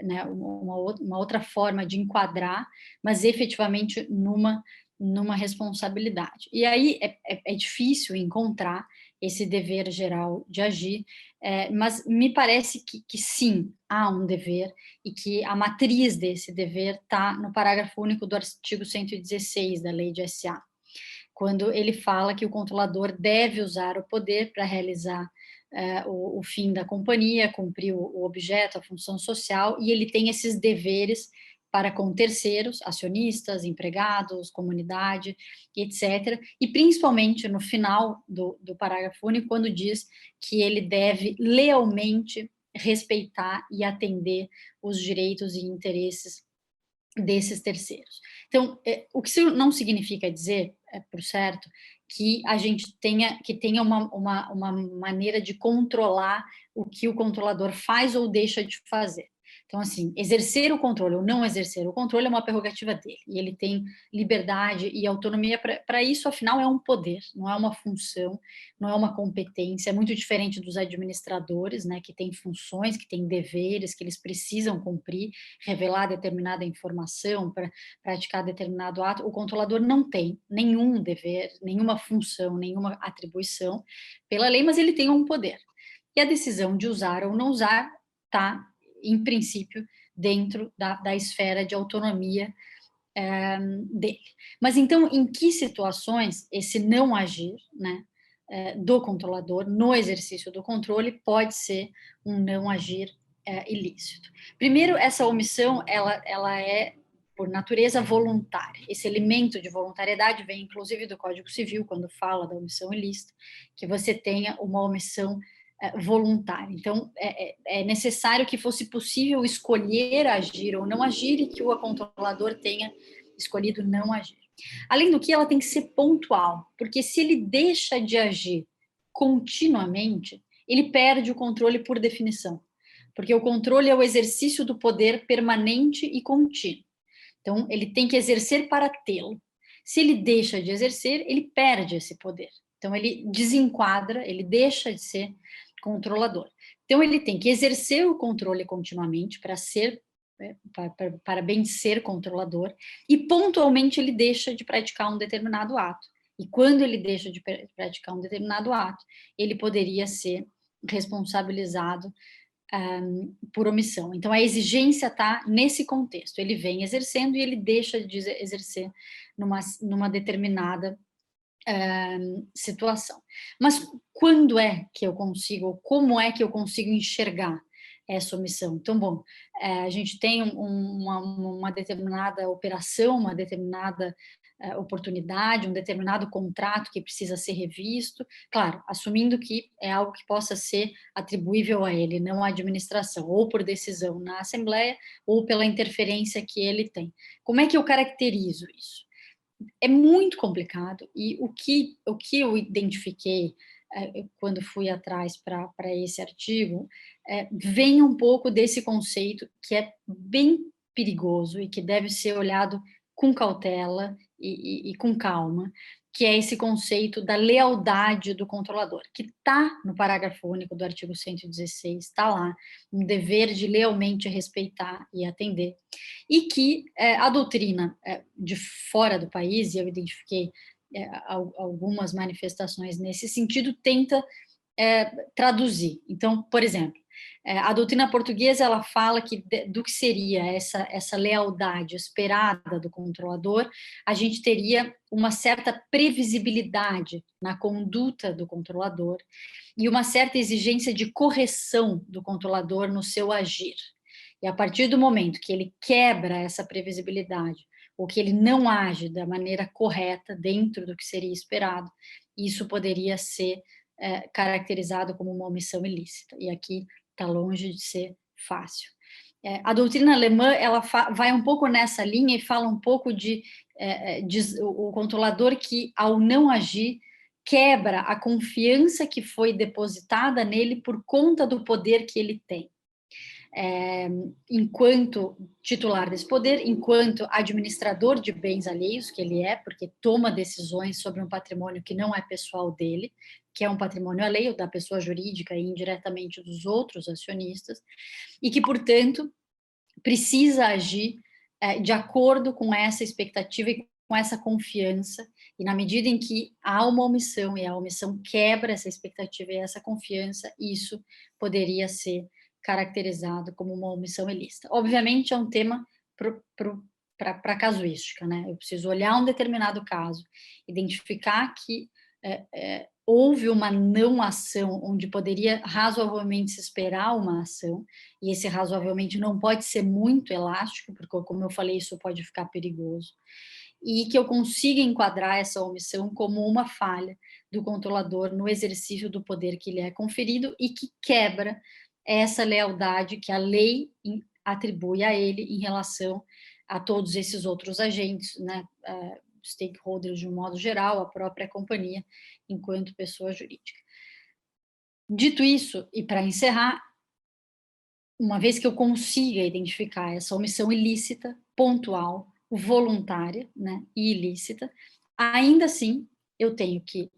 né, uma outra forma de enquadrar, mas efetivamente numa responsabilidade. E aí é difícil encontrar esse dever geral de agir, mas me parece que sim, há um dever, e que a matriz desse dever está no parágrafo único do artigo 116 da Lei de SA, quando ele fala que o controlador deve usar o poder para realizar o fim da companhia, cumprir o objeto, a função social, e ele tem esses deveres para com terceiros, acionistas, empregados, comunidade, etc. E principalmente no final do parágrafo único, quando diz que ele deve lealmente respeitar e atender os direitos e interesses desses terceiros. Então, o que isso não significa dizer, por certo, que a gente tenha uma maneira de controlar o que o controlador faz ou deixa de fazer. Então, assim, exercer o controle ou não exercer o controle é uma prerrogativa dele, e ele tem liberdade e autonomia para isso, afinal, é um poder, não é uma função, não é uma competência, é muito diferente dos administradores, né, que têm funções, que têm deveres, que eles precisam cumprir, revelar determinada informação, para praticar determinado ato. O controlador não tem nenhum dever, nenhuma função, nenhuma atribuição pela lei, mas ele tem um poder. E a decisão de usar ou não usar está, em princípio, dentro da esfera de autonomia dele. Mas então, em que situações esse não agir, né, do controlador no exercício do controle pode ser um não agir ilícito? Primeiro, essa omissão ela é por natureza voluntária. Esse elemento de voluntariedade vem inclusive do Código Civil, quando fala da omissão ilícita, que você tenha uma omissão voluntária. Então, é necessário que fosse possível escolher agir ou não agir e que o controlador tenha escolhido não agir. Além do que, ela tem que ser pontual, porque se ele deixa de agir continuamente, ele perde o controle por definição, porque o controle é o exercício do poder permanente e contínuo. Então, ele tem que exercer para tê-lo. Se ele deixa de exercer, ele perde esse poder. Então, ele desenquadra, ele deixa de ser controlador. Então, ele tem que exercer o controle continuamente para ser, para bem ser controlador, e pontualmente ele deixa de praticar um determinado ato. E quando ele deixa de praticar um determinado ato, ele poderia ser responsabilizado por omissão. Então, a exigência está nesse contexto. Ele vem exercendo e ele deixa de exercer numa determinada situação. Mas quando é que eu consigo, como é que eu consigo enxergar essa omissão? Então, bom, a gente tem uma determinada operação, uma determinada oportunidade, um determinado contrato que precisa ser revisto, claro, assumindo que é algo que possa ser atribuível a ele, não à administração, ou por decisão na Assembleia, ou pela interferência que ele tem. Como é que eu caracterizo isso? É muito complicado, e o que eu identifiquei quando fui atrás para esse artigo, vem um pouco desse conceito que é bem perigoso e que deve ser olhado com cautela e com calma, que é esse conceito da lealdade do controlador, que está no parágrafo único do artigo 116, está lá, um dever de lealmente respeitar e atender, e que a doutrina de fora do país, e eu identifiquei algumas manifestações nesse sentido, tenta traduzir. Então, por exemplo, a doutrina portuguesa ela fala que do que seria essa lealdade esperada do controlador, a gente teria uma certa previsibilidade na conduta do controlador e uma certa exigência de correção do controlador no seu agir. E a partir do momento que ele quebra essa previsibilidade, ou que ele não age da maneira correta dentro do que seria esperado, isso poderia ser caracterizado como uma omissão ilícita. E aqui está longe de ser fácil. A doutrina alemã ela vai um pouco nessa linha e fala um pouco de o controlador que, ao não agir, quebra a confiança que foi depositada nele por conta do poder que ele tem. Enquanto titular desse poder, enquanto administrador de bens alheios, que ele é, porque toma decisões sobre um patrimônio que não é pessoal dele, que é um patrimônio alheio da pessoa jurídica e indiretamente dos outros acionistas, e que, portanto, precisa agir de acordo com essa expectativa e com essa confiança, e na medida em que há uma omissão e a omissão quebra essa expectativa e essa confiança, isso poderia ser caracterizado como uma omissão ilícita. Obviamente, é um tema para casuística, né? Eu preciso olhar um determinado caso, identificar que houve uma não ação onde poderia razoavelmente se esperar uma ação, e esse razoavelmente não pode ser muito elástico, porque, como eu falei, isso pode ficar perigoso, e que eu consiga enquadrar essa omissão como uma falha do controlador no exercício do poder que lhe é conferido e que quebra essa lealdade que a lei atribui a ele em relação a todos esses outros agentes, né, stakeholders de um modo geral, a própria companhia, enquanto pessoa jurídica. Dito isso, e para encerrar, uma vez que eu consiga identificar essa omissão ilícita, pontual, voluntária, né, e ilícita, ainda assim eu tenho que,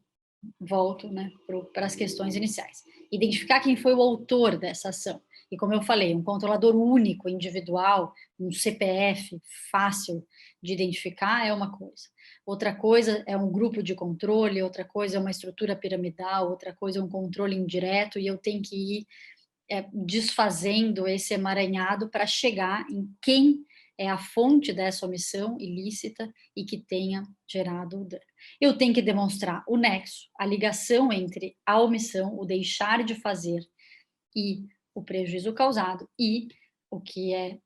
volto, né, para as questões iniciais, identificar quem foi o autor dessa ação. E como eu falei, um controlador único, individual, um CPF fácil de identificar é uma coisa. Outra coisa é um grupo de controle, outra coisa é uma estrutura piramidal, outra coisa é um controle indireto, e eu tenho que ir desfazendo esse emaranhado para chegar em quem é a fonte dessa omissão ilícita e que tenha gerado o dano. Eu tenho que demonstrar o nexo, a ligação entre a omissão, o deixar de fazer e o prejuízo causado, e o que é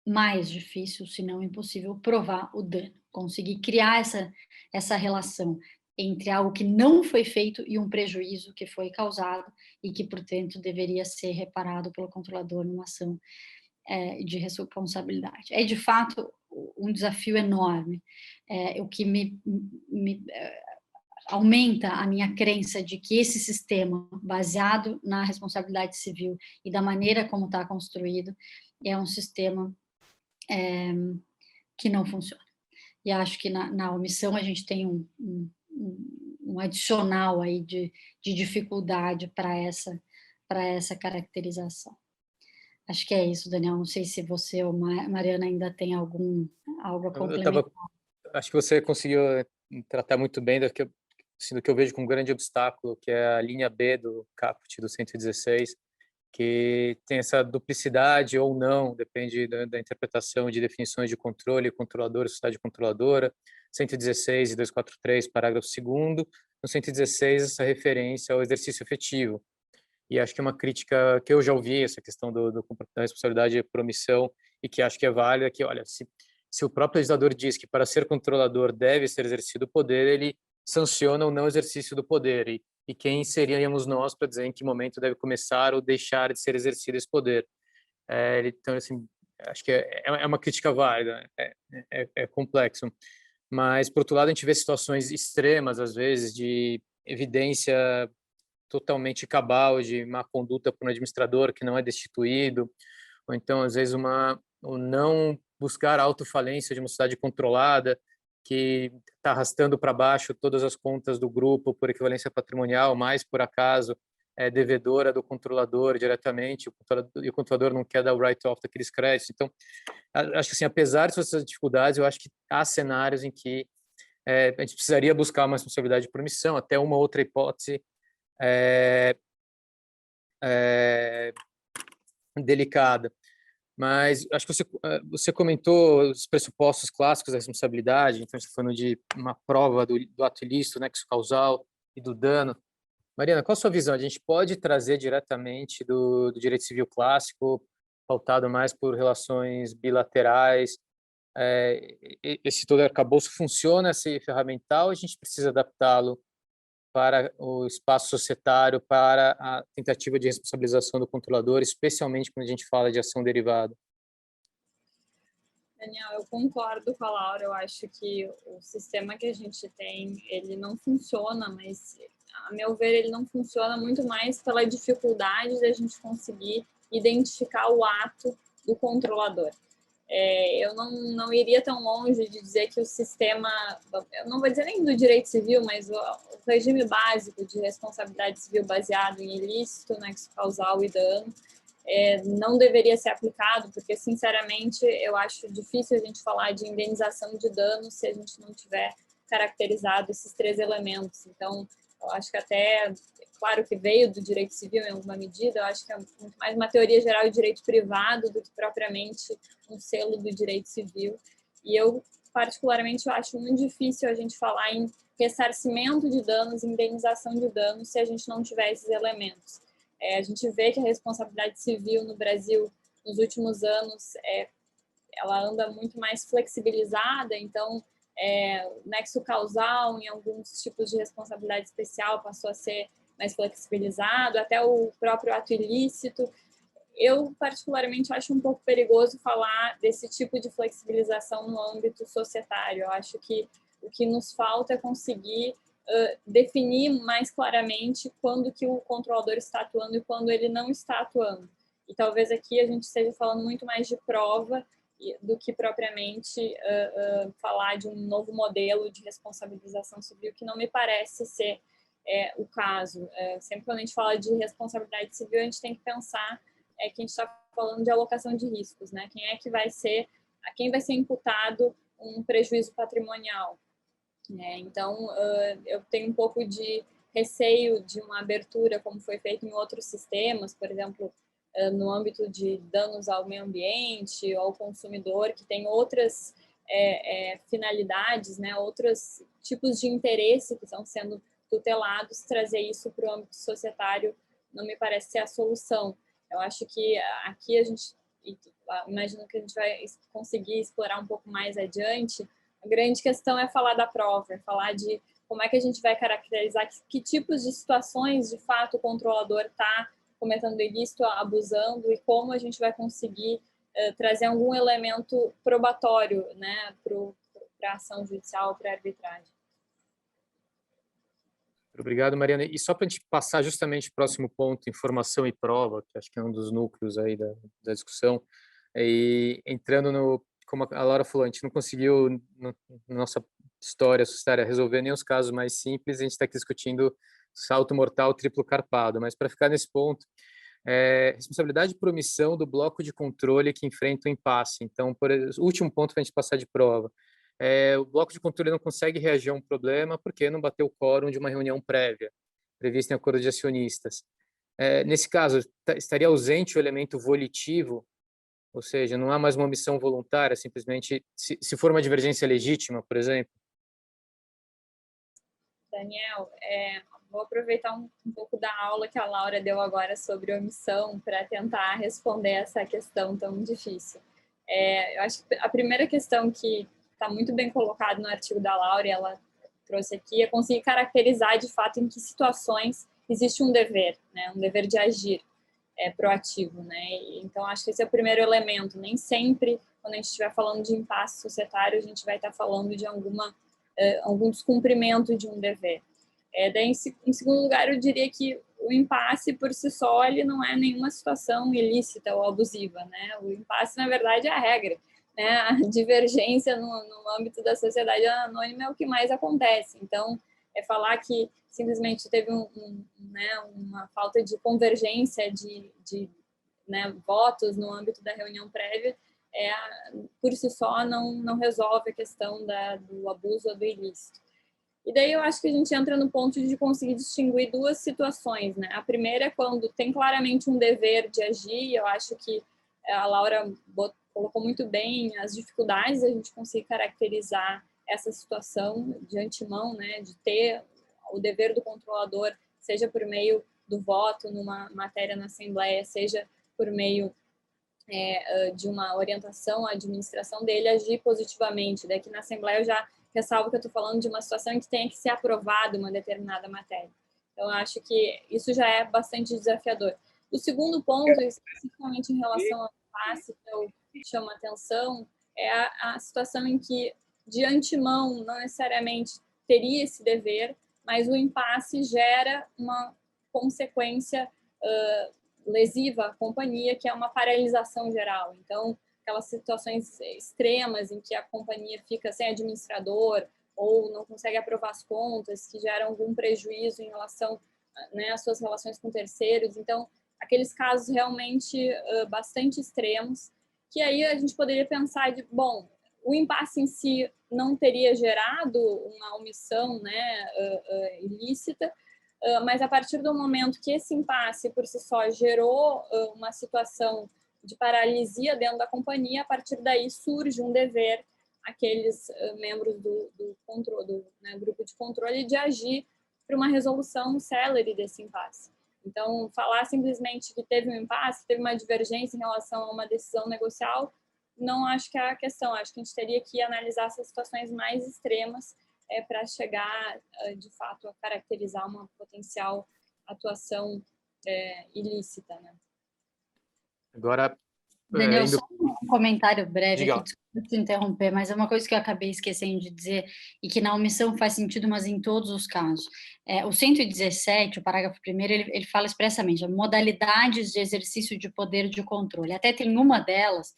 mais difícil, se não impossível, provar o dano, conseguir criar essa relação entre algo que não foi feito e um prejuízo que foi causado e que, portanto, deveria ser reparado pelo controlador numa ação de responsabilidade. É, de fato, um desafio enorme, o que me aumenta a minha crença de que esse sistema, baseado na responsabilidade civil e da maneira como está construído, é um sistema que não funciona. E acho que na omissão a gente tem um adicional aí de dificuldade para essa caracterização. Acho que é isso, Daniel. Não sei se você ou Mariana ainda tem algo a complementar. Acho que você conseguiu tratar muito bem do que eu vejo como um grande obstáculo, que é a linha B do caput do 116, que tem essa duplicidade ou não, depende da interpretação de definições de controle, controlador e sociedade controladora, 116 e 243, parágrafo 2º, no 116 essa referência ao exercício efetivo. E acho que é uma crítica que eu já ouvi, essa questão da responsabilidade por omissão, e que acho que é válida, que, olha, se o próprio legislador diz que para ser controlador deve ser exercido o poder, ele sanciona o não exercício do poder. E quem seríamos nós para dizer em que momento deve começar ou deixar de ser exercido esse poder? Então, assim, acho que é uma crítica válida, é complexo. Mas, por outro lado, a gente vê situações extremas, às vezes, de evidência totalmente cabal, de má conduta por um administrador que não é destituído, ou então, às vezes, o não buscar a autofalência de uma sociedade controlada, que está arrastando para baixo todas as contas do grupo por equivalência patrimonial, mas, por acaso, é devedora do controlador diretamente, e o controlador não quer dar o write-off daqueles créditos. Então, acho que, assim, apesar de todas essas dificuldades, eu acho que há cenários em que a gente precisaria buscar uma responsabilidade por omissão, até uma outra hipótese delicada. Mas acho que você comentou os pressupostos clássicos da responsabilidade, então você falando de uma prova do ato ilícito, nexo causal e do dano. Mariana, qual a sua visão? A gente pode trazer diretamente do direito civil clássico, pautado mais por relações bilaterais, esse todo arcabouço funciona, esse ferramental, a gente precisa adaptá-lo para o espaço societário, para a tentativa de responsabilização do controlador, especialmente quando a gente fala de ação derivada? Daniel, eu concordo com a Laura, eu acho que o sistema que a gente tem, ele não funciona, mas, a meu ver, ele não funciona muito mais pela dificuldade da gente conseguir identificar o ato do controlador. Eu não iria tão longe de dizer que o sistema, eu não vou dizer nem do direito civil, mas o regime básico de responsabilidade civil baseado em ilícito, nexo causal e dano, não deveria ser aplicado, porque, sinceramente, eu acho difícil a gente falar de indenização de danos se a gente não tiver caracterizado esses 3 elementos. Então, eu acho que até, claro que veio do direito civil em alguma medida, eu acho que é muito mais uma teoria geral de direito privado do que propriamente um selo do direito civil. E eu, particularmente, eu acho muito difícil a gente falar em ressarcimento de danos, indenização de danos, se a gente não tiver esses elementos. A gente vê que a responsabilidade civil no Brasil, nos últimos anos, ela anda muito mais flexibilizada, então, o nexo causal, em alguns tipos de responsabilidade especial, passou a ser mais flexibilizado, até o próprio ato ilícito. Eu, particularmente, acho um pouco perigoso falar desse tipo de flexibilização no âmbito societário. Eu acho que o que nos falta é conseguir definir mais claramente quando que o controlador está atuando e quando ele não está atuando. E talvez aqui a gente esteja falando muito mais de prova do que propriamente falar de um novo modelo de responsabilização civil, que não me parece ser o caso. Sempre quando a gente fala de responsabilidade civil, a gente tem que pensar que a gente está falando de alocação de riscos, né? Quem é que vai ser, a quem vai ser imputado um prejuízo patrimonial? Então, eu tenho um pouco de receio de uma abertura, como foi feito em outros sistemas, por exemplo, no âmbito de danos ao meio ambiente ou ao consumidor, que tem outras finalidades, né, outros tipos de interesse que estão sendo tutelados, trazer isso para o âmbito societário não me parece ser a solução. Eu acho que aqui a gente, imagino que a gente vai conseguir explorar um pouco mais adiante. A grande questão é falar da prova, é falar de como é que a gente vai caracterizar que tipos de situações, de fato, o controlador está cometendo ilícito, abusando, e como a gente vai conseguir trazer algum elemento probatório, né, para a ação judicial, para a arbitragem. Obrigado, Mariana. E só para a gente passar justamente o próximo ponto, informação e prova, que acho que é um dos núcleos aí da discussão, e entrando no, como a Laura falou, a gente não conseguiu, na nossa história societária, resolver nem os casos mais simples, a gente está aqui discutindo salto mortal triplo carpado, mas para ficar nesse ponto, responsabilidade por omissão do bloco de controle que enfrenta o impasse. Então, o último ponto para a gente passar de prova. O bloco de controle não consegue reagir a um problema porque não bateu o quórum de uma reunião prévia, prevista em acordo de acionistas. Nesse caso, estaria ausente o elemento volitivo, ou seja, não há mais uma omissão voluntária, simplesmente, se for uma divergência legítima, por exemplo? Daniel, vou aproveitar um pouco da aula que a Laura deu agora sobre omissão para tentar responder essa questão tão difícil. Eu acho que a primeira questão que está muito bem colocada no artigo da Laura, e ela trouxe aqui, é conseguir caracterizar de fato em que situações existe um dever, né, um dever de agir proativo, né? Então, acho que esse é o primeiro elemento. Nem sempre, quando a gente estiver falando de impasse societário, a gente vai estar falando de algum descumprimento de um dever. Daí, em segundo lugar, eu diria que o impasse, por si só, ele não é nenhuma situação ilícita ou abusiva, né? O impasse, na verdade, é a regra, né? A divergência no âmbito da sociedade anônima é o que mais acontece. Então, falar que simplesmente teve uma falta de convergência de votos no âmbito da reunião prévia, por si só não resolve a questão do abuso ou do ilícito. E daí eu acho que a gente entra no ponto de conseguir distinguir duas situações, né? A primeira é quando tem claramente um dever de agir, e eu acho que a Laura colocou muito bem as dificuldades da gente conseguir caracterizar essa situação de antemão, né? De ter o dever do controlador, seja por meio do voto numa matéria na Assembleia, seja por meio de uma orientação à administração dele, agir positivamente. Daqui na Assembleia eu já ressalvo que eu estou falando de uma situação em que tem que ser aprovada uma determinada matéria. Então, eu acho que isso já é bastante desafiador. O segundo ponto, especificamente em relação ao impasse, que eu chamo a atenção, é a situação em que, de antemão, não necessariamente teria esse dever, mas o impasse gera uma consequência lesiva à companhia, que é uma paralisação geral. Então, aquelas situações extremas em que a companhia fica sem administrador ou não consegue aprovar as contas, que geram algum prejuízo em relação, né, às suas relações com terceiros. Então, aqueles casos realmente bastante extremos, que aí a gente poderia pensar de, bom, o impasse em si não teria gerado uma omissão, né, ilícita, mas a partir do momento que esse impasse por si só gerou uma situação de paralisia dentro da companhia, a partir daí surge um dever àqueles membros do controle, grupo de controle, de agir para uma resolução célere desse impasse. Então, falar simplesmente que teve um impasse, teve uma divergência em relação a uma decisão negocial, não acho que é a questão. Acho que a gente teria que analisar essas situações mais extremas para chegar, de fato, a caracterizar uma potencial atuação ilícita, né? Agora, Daniel, só um comentário breve Diga. aqui, desculpa te interromper, mas é uma coisa que eu acabei esquecendo de dizer e que na omissão faz sentido, mas em todos os casos. O 117, o parágrafo 1º, ele fala expressamente modalidades de exercício de poder de controle. Até tem uma delas,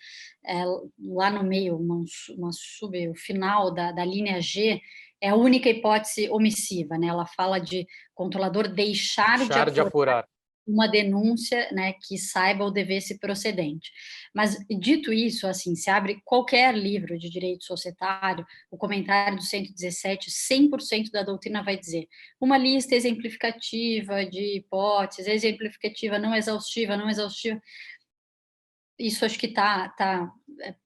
lá no meio, o final da linha G, é a única hipótese omissiva, né? Ela fala de controlador deixar de apurar uma denúncia, né, que saiba o dever-se procedente. Mas, dito isso, assim, se abre qualquer livro de direito societário, o comentário do 117, 100% da doutrina vai dizer uma lista exemplificativa de hipóteses, exemplificativa, não exaustiva, não exaustiva. Isso acho que está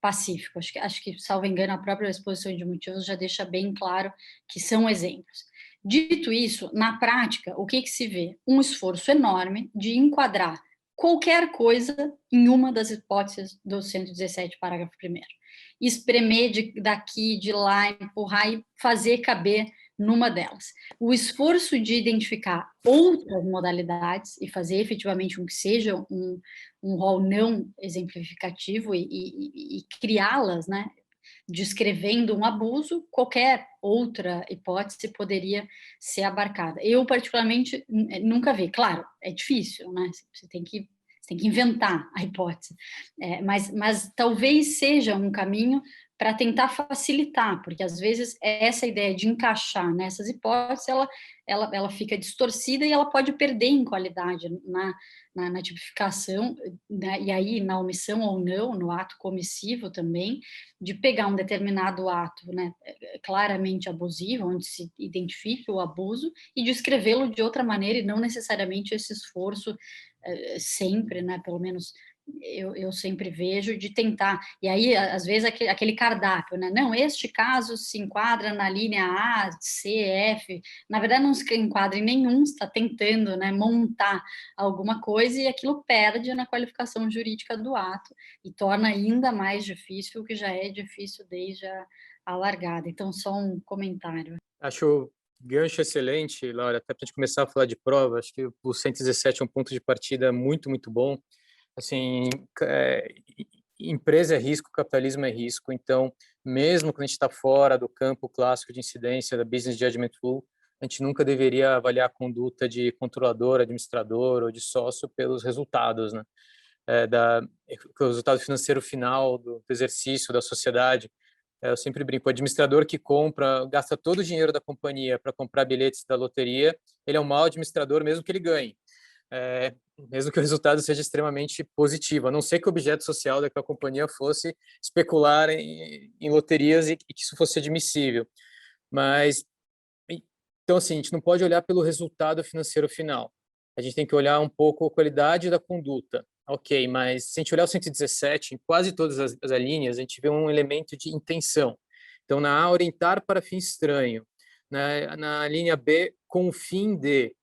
pacífico. Acho que, salvo engano, a própria exposição de motivos já deixa bem claro que são exemplos. Dito isso, na prática, o que se vê? Um esforço enorme de enquadrar qualquer coisa em uma das hipóteses do 117, parágrafo 1º. Espremer daqui, de lá, empurrar e fazer caber numa delas. O esforço de identificar outras modalidades e fazer efetivamente que seja um rol não exemplificativo e criá-las, né, descrevendo um abuso, qualquer outra hipótese poderia ser abarcada. Eu, particularmente, nunca vi. Claro, é difícil, né? Você tem que inventar a hipótese. Mas talvez seja um caminho para tentar facilitar, porque às vezes essa ideia de encaixar nessas hipóteses, ela fica distorcida e ela pode perder em qualidade na tipificação, né, e aí na omissão ou não, no ato comissivo também, de pegar um determinado ato, né, claramente abusivo, onde se identifique o abuso, e descrevê-lo de outra maneira, e não necessariamente esse esforço sempre, né, pelo menos eu sempre vejo, de tentar, e aí às vezes aquele cardápio, né, não, este caso se enquadra na linha A, C, F, na verdade não se enquadra em nenhum, está tentando, né, montar alguma coisa e aquilo perde na qualificação jurídica do ato e torna ainda mais difícil o que já é difícil desde a largada. Então, só um comentário. Acho gancho excelente, Laura, até para a gente começar a falar de prova, acho que o 117 é um ponto de partida muito, muito bom. Assim, empresa é risco, capitalismo é risco, então, mesmo quando a gente está fora do campo clássico de incidência da Business Judgment Rule, a gente nunca deveria avaliar a conduta de controlador, administrador ou de sócio pelos resultados, né? O resultado financeiro final do exercício da sociedade. Eu sempre brinco, o administrador que gasta todo o dinheiro da companhia para comprar bilhetes da loteria, ele é um mau administrador mesmo que ele ganhe. Mesmo que o resultado seja extremamente positivo, a não ser que o objeto social daquela companhia fosse especular em loterias e que isso fosse admissível. Mas, então, assim, a gente não pode olhar pelo resultado financeiro final. A gente tem que olhar um pouco a qualidade da conduta. Ok, mas se a gente olhar o 117, em quase todas as linhas, a gente vê um elemento de intenção. Então, na A, orientar para fim estranho. Na linha B, com o fim de...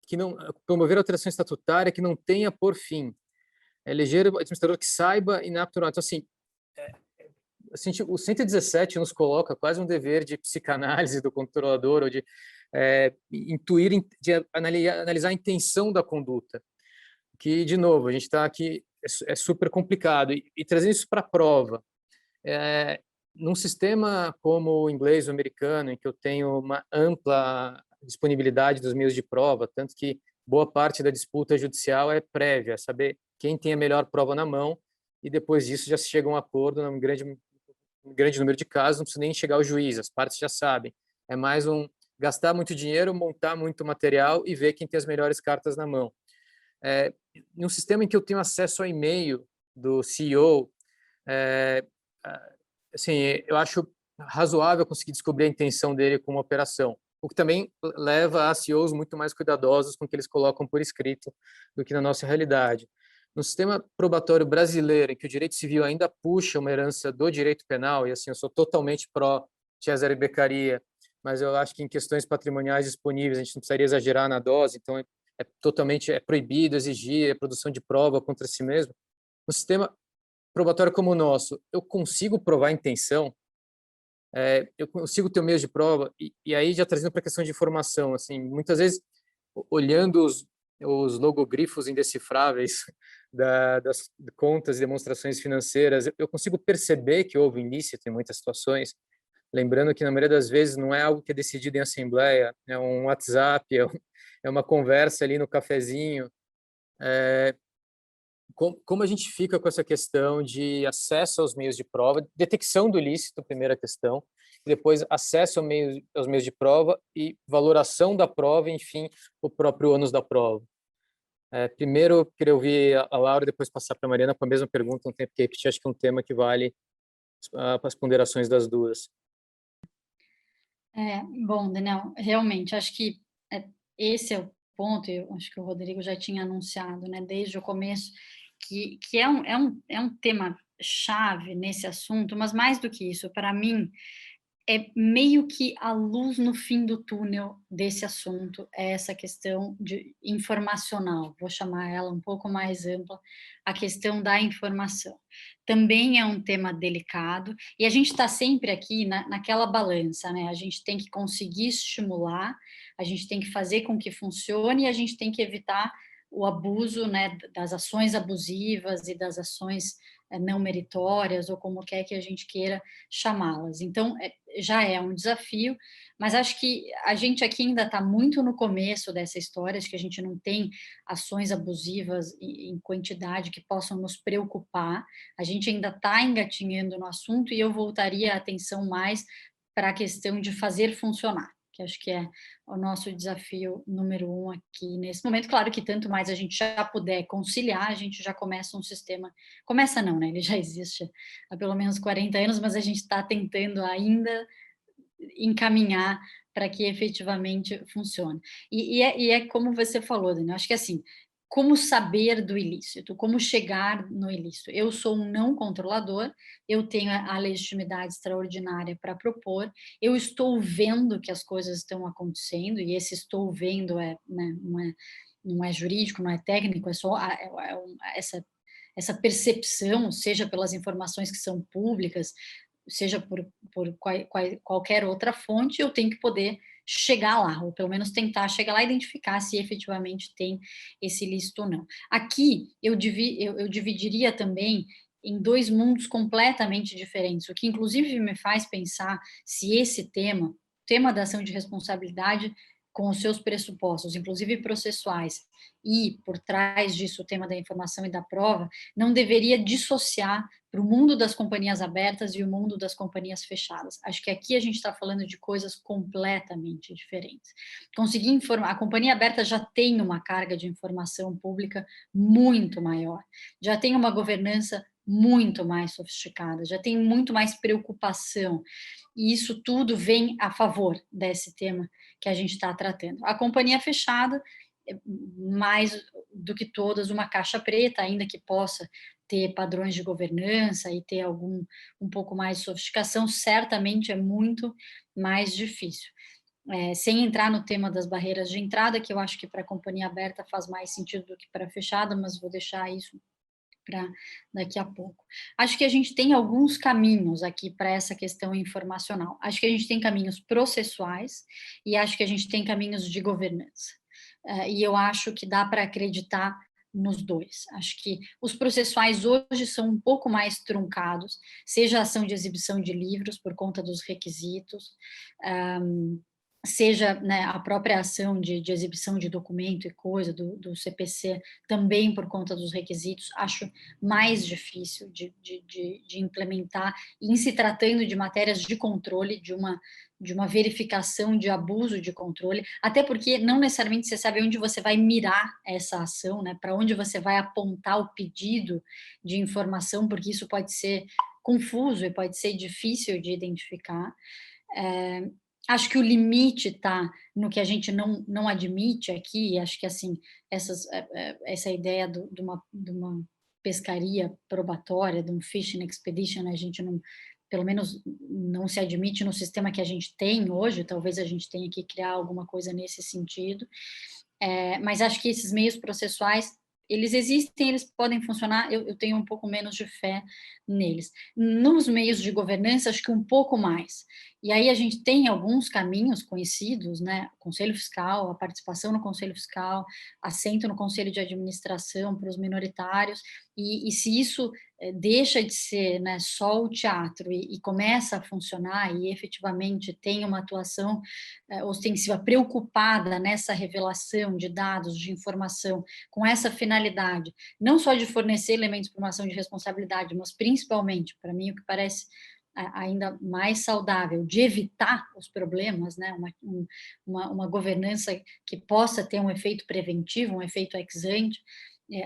que não promover alteração estatutária que não tenha por fim, eleger o administrador que saiba inapto. Então, assim, o 117 nos coloca quase um dever de psicanálise do controlador ou de intuir, de analisar a intenção da conduta, que, de novo, a gente está aqui, é super complicado, e trazendo isso para a prova. Num sistema como o inglês ou americano, em que eu tenho uma ampla disponibilidade dos meios de prova, tanto que boa parte da disputa judicial é prévia, saber quem tem a melhor prova na mão, e depois disso já se chega a um acordo num grande número de casos, não precisa nem chegar ao juiz, as partes já sabem. É mais gastar muito dinheiro, montar muito material e ver quem tem as melhores cartas na mão. Em um sistema em que eu tenho acesso ao e-mail do CEO, assim, eu acho razoável conseguir descobrir a intenção dele com uma operação, o que também leva a CEOs muito mais cuidadosos com o que eles colocam por escrito do que na nossa realidade. No sistema probatório brasileiro, em que o direito civil ainda puxa uma herança do direito penal, e assim, eu sou totalmente pró-Cesare Beccaria, mas eu acho que em questões patrimoniais disponíveis a gente não precisaria exagerar na dose, então é totalmente proibido exigir a produção de prova contra si mesmo. No sistema probatório como o nosso, eu consigo provar a intenção, eu consigo ter o meio de prova, e aí já trazendo para a questão de informação, assim, muitas vezes, olhando os logogrifos indecifráveis das contas e demonstrações financeiras, eu consigo perceber que houve ilícito em muitas situações, lembrando que na maioria das vezes não é algo que é decidido em assembleia, é um WhatsApp, é uma conversa ali no cafezinho. Como a gente fica com essa questão de acesso aos meios de prova, detecção do ilícito, primeira questão, e depois acesso aos meios de prova e valoração da prova, enfim, o próprio ônus da prova. Primeiro, eu queria ouvir a Laura, depois passar para a Mariana com a mesma pergunta, um tempo que repetir, acho que é um tema que vale para as ponderações das duas. Bom, Daniel, realmente, acho que esse é o ponto, eu acho que o Rodrigo já tinha anunciado, né, desde o começo, que é um tema chave nesse assunto, mas mais do que isso, para mim, é meio que a luz no fim do túnel desse assunto, é essa questão informacional, vou chamar ela um pouco mais ampla, a questão da informação. Também é um tema delicado, e a gente está sempre aqui naquela balança, né? A gente tem que conseguir estimular, a gente tem que fazer com que funcione, e a gente tem que evitar o abuso, né, das ações abusivas e das ações não meritórias, ou como quer que a gente queira chamá-las. Então, já é um desafio, mas acho que a gente aqui ainda está muito no começo dessa história, acho que a gente não tem ações abusivas em quantidade que possam nos preocupar, a gente ainda está engatinhando no assunto, e eu voltaria a atenção mais para a questão de fazer funcionar, que acho que é o nosso desafio número 1 aqui nesse momento. Claro que tanto mais a gente já puder conciliar, a gente já começa um sistema, começa não, né, ele já existe há pelo menos 40 anos, mas a gente está tentando ainda encaminhar para que efetivamente funcione. E é como você falou, Daniel, acho que assim, como saber do ilícito, como chegar no ilícito. Eu sou um não controlador, eu tenho a legitimidade extraordinária para propor, eu estou vendo que as coisas estão acontecendo, e esse estou vendo né, não é jurídico, não é técnico, é só essa percepção, seja pelas informações que são públicas, seja por qualquer outra fonte, eu tenho que poder chegar lá, ou pelo menos tentar chegar lá e identificar se efetivamente tem esse ilícito ou não. Aqui, eu dividiria também em 2 mundos completamente diferentes, o que inclusive me faz pensar se esse tema, tema da ação de responsabilidade, com os seus pressupostos, inclusive processuais, e por trás disso o tema da informação e da prova, não deveria dissociar para o mundo das companhias abertas e o mundo das companhias fechadas. Acho que aqui a gente está falando de coisas completamente diferentes. Conseguir informar, a companhia aberta já tem uma carga de informação pública muito maior, já tem uma governança muito mais sofisticada, já tem muito mais preocupação, e isso tudo vem a favor desse tema que a gente está tratando. A companhia fechada, mais do que todas, uma caixa preta, ainda que possa ter padrões de governança e ter um pouco mais de sofisticação, certamente é muito mais difícil. Sem entrar no tema das barreiras de entrada, que eu acho que para a companhia aberta faz mais sentido do que para a fechada, mas vou deixar isso para daqui a pouco. Acho que a gente tem alguns caminhos aqui para essa questão informacional. Acho que a gente tem caminhos processuais e acho que a gente tem caminhos de governança. E eu acho que dá para acreditar nos dois. Acho que os processuais hoje são um pouco mais truncados, seja a ação de exibição de livros por conta dos requisitos, seja, né, a própria ação de exibição de documento e coisa do CPC, também por conta dos requisitos, acho mais difícil de implementar, em se tratando de matérias de controle, de uma verificação de abuso de controle, até porque não necessariamente você sabe onde você vai mirar essa ação, né, para onde você vai apontar o pedido de informação, porque isso pode ser confuso e pode ser difícil de identificar. Acho que o limite está no que a gente não admite aqui, acho que assim, essa ideia de uma pescaria probatória, de um fishing expedition, a gente não, pelo menos não se admite no sistema que a gente tem hoje, talvez a gente tenha que criar alguma coisa nesse sentido, mas acho que esses meios processuais, eles existem, eles podem funcionar, eu tenho um pouco menos de fé neles. Nos meios de governança, acho que um pouco mais. E aí a gente tem alguns caminhos conhecidos, né? O Conselho Fiscal, a participação no Conselho Fiscal, assento no Conselho de Administração para os minoritários, e se isso deixa de ser, né, só o teatro e começa a funcionar e efetivamente tem uma atuação ostensiva preocupada nessa revelação de dados, de informação, com essa finalidade, não só de fornecer elementos para uma ação de responsabilidade, mas principalmente, para mim, o que parece ainda mais saudável, de evitar os problemas, né? Uma governança que possa ter um efeito preventivo, um efeito ex ante,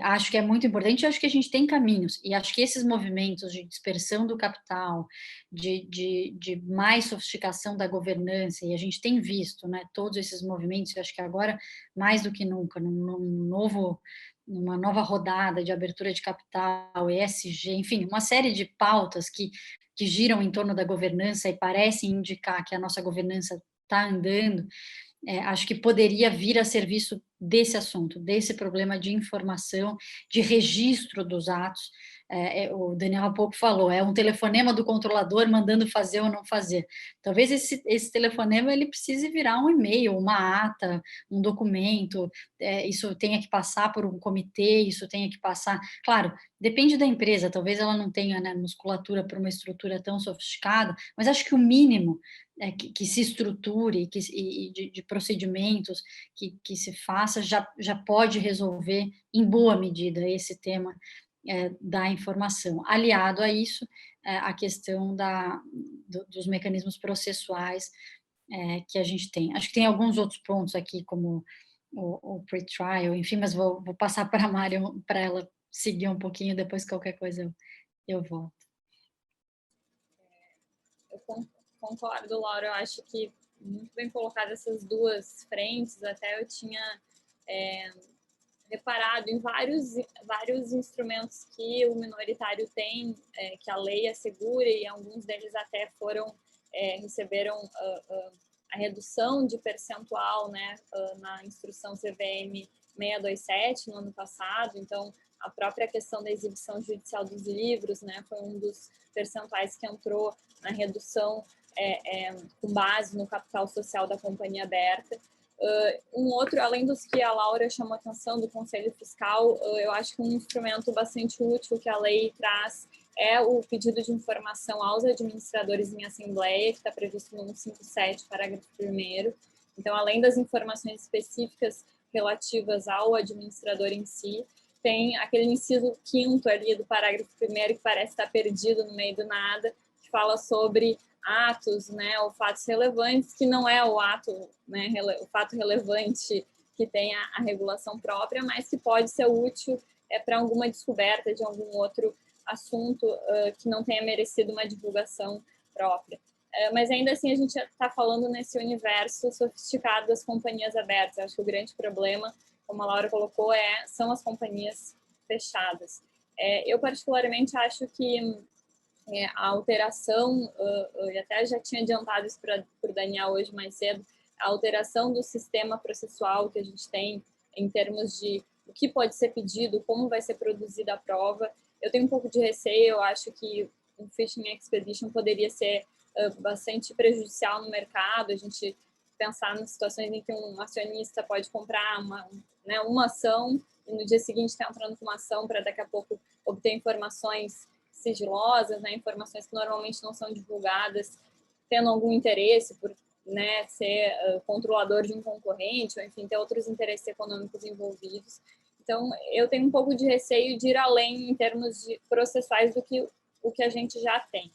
acho que é muito importante, e acho que a gente tem caminhos, e acho que esses movimentos de dispersão do capital, de mais sofisticação da governança, e a gente tem visto, né, todos esses movimentos, e acho que agora, mais do que nunca, numa nova rodada de abertura de capital, ESG, enfim, uma série de pautas que giram em torno da governança e parecem indicar que a nossa governança está andando, acho que poderia vir a serviço desse assunto, desse problema de informação, de registro dos atos. O Daniel há pouco falou, é um telefonema do controlador mandando fazer ou não fazer. Talvez esse telefonema ele precise virar um e-mail, uma ata, um documento, isso tenha que passar por um comitê, isso tenha que passar... Claro, depende da empresa, talvez ela não tenha, né, musculatura para uma estrutura tão sofisticada, mas acho que o mínimo que se estruture e de procedimentos que se faça já pode resolver, em boa medida, esse tema da informação. Aliado a isso, a questão dos mecanismos processuais que a gente tem. Acho que tem alguns outros pontos aqui, como o pre-trial, enfim, mas vou passar para a Mário, para ela seguir um pouquinho, depois qualquer coisa eu volto. Eu concordo, Laura, eu acho que muito bem colocado essas duas frentes, até eu tinha reparado em vários instrumentos que o minoritário tem, que a lei assegura, e alguns deles até receberam a redução de percentual, né, na instrução CVM 627 no ano passado. Então, a própria questão da exibição judicial dos livros, né, foi um dos percentuais que entrou na redução com base no capital social da companhia aberta. Um outro, além dos que a Laura chamou a atenção do Conselho Fiscal, eu acho que um instrumento bastante útil que a lei traz é o pedido de informação aos administradores em assembleia, que está previsto no 157, parágrafo 1º. Então, além das informações específicas relativas ao administrador em si, tem aquele inciso 5º ali do parágrafo 1º, que parece estar perdido no meio do nada, que fala sobre atos, né, ou fatos relevantes, que não é o ato, né, o fato relevante que tem a regulação própria, mas que pode ser útil para alguma descoberta de algum outro assunto que não tenha merecido uma divulgação própria. Mas ainda assim a gente está falando nesse universo sofisticado das companhias abertas. Eu acho que o grande problema, como a Laura colocou, são as companhias fechadas. Eu particularmente acho que a alteração, e até já tinha adiantado isso para o Daniel hoje mais cedo, a alteração do sistema processual que a gente tem em termos de o que pode ser pedido, como vai ser produzida a prova. Eu tenho um pouco de receio, eu acho que um Fishing Expedition poderia ser bastante prejudicial no mercado, a gente pensar nas situações em que um acionista pode comprar uma ação e no dia seguinte está entrando com uma ação para daqui a pouco obter informações sigilosas, né, informações que normalmente não são divulgadas, tendo algum interesse por, né, ser controlador de um concorrente, ou enfim, ter outros interesses econômicos envolvidos. Então, eu tenho um pouco de receio de ir além em termos de processuais do que o que a gente já tem.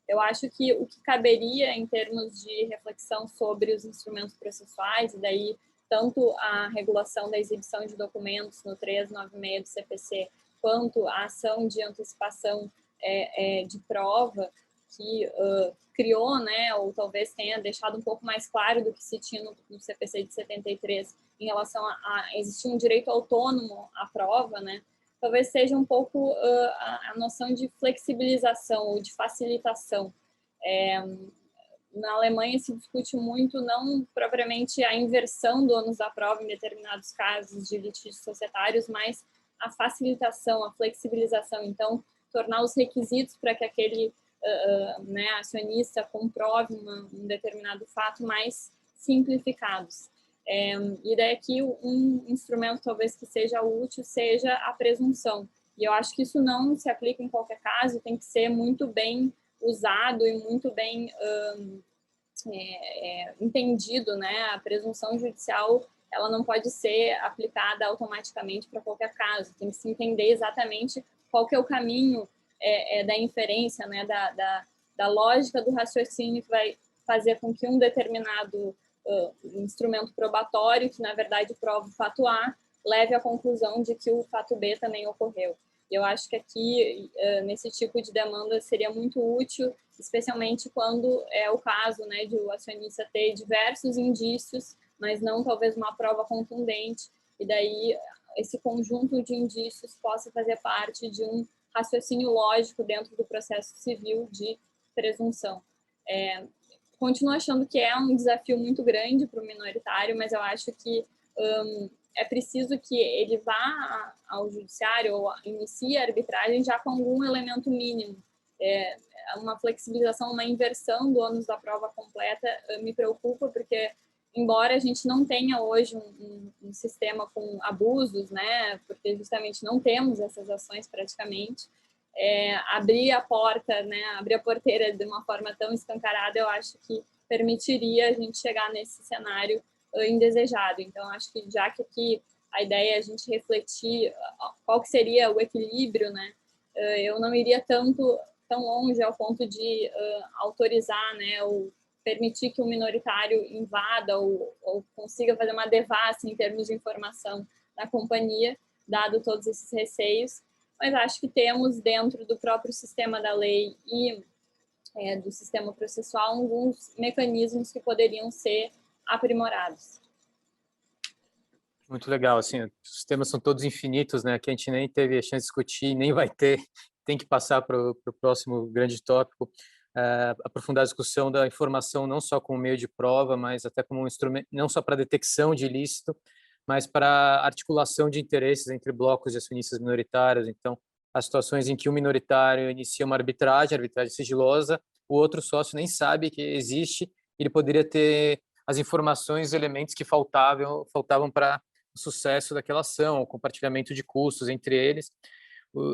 Eu acho que o que caberia em termos de reflexão sobre os instrumentos processuais, e daí tanto a regulação da exibição de documentos no 396 do CPC, quanto a ação de antecipação de prova, que criou, né, ou talvez tenha deixado um pouco mais claro do que se tinha no CPC de 73 em relação a existir um direito autônomo à prova, né, talvez seja um pouco a noção de flexibilização ou de facilitação. Na Alemanha se discute muito não propriamente a inversão do ônus da prova em determinados casos de litígios societários, mas a facilitação, a flexibilização, então tornar os requisitos para que aquele né, acionista comprove um determinado fato mais simplificados. E daí aqui um instrumento talvez que seja útil seja a presunção. E eu acho que isso não se aplica em qualquer caso, tem que ser muito bem usado e muito bem entendido, né? A presunção judicial, ela não pode ser aplicada automaticamente para qualquer caso, tem que se entender exatamente qual que é o caminho da inferência, né? Da lógica do raciocínio que vai fazer com que um determinado instrumento probatório, que na verdade prova o fato A, leve à conclusão de que o fato B também ocorreu. Eu acho que aqui, nesse tipo de demanda, seria muito útil, especialmente quando é o caso, né, de o acionista ter diversos indícios, mas não talvez uma prova contundente, e daí esse conjunto de indícios possa fazer parte de um raciocínio lógico dentro do processo civil de presunção. Continuo achando que é um desafio muito grande para o minoritário, mas eu acho que é preciso que ele vá ao judiciário ou inicie a arbitragem já com algum elemento mínimo. Uma flexibilização, uma inversão do ônus da prova completa me preocupa, porque embora a gente não tenha hoje um sistema com abusos, né, porque justamente não temos essas ações praticamente, abrir a porta, né, abrir a porteira de uma forma tão escancarada, eu acho que permitiria a gente chegar nesse cenário indesejado. Então, acho que já que aqui a ideia é a gente refletir qual que seria o equilíbrio, né, eu não iria tão longe ao ponto de autorizar, né, ou permitir que o minoritário invada ou consiga fazer uma devassa em termos de informação na companhia, dado todos esses receios, mas acho que temos dentro do próprio sistema da lei e do sistema processual alguns mecanismos que poderiam ser aprimorados. Muito legal, assim, os temas são todos infinitos, né, que a gente nem teve a chance de discutir, nem vai ter, tem que passar para o próximo grande tópico, aprofundar a discussão da informação não só como meio de prova, mas até como um instrumento, não só para detecção de ilícito, mas para articulação de interesses entre blocos de acionistas minoritários. Então, as situações em que um minoritário inicia uma arbitragem sigilosa, o outro sócio nem sabe que existe, ele poderia ter as informações, elementos que faltavam para o sucesso daquela ação, o compartilhamento de custos entre eles.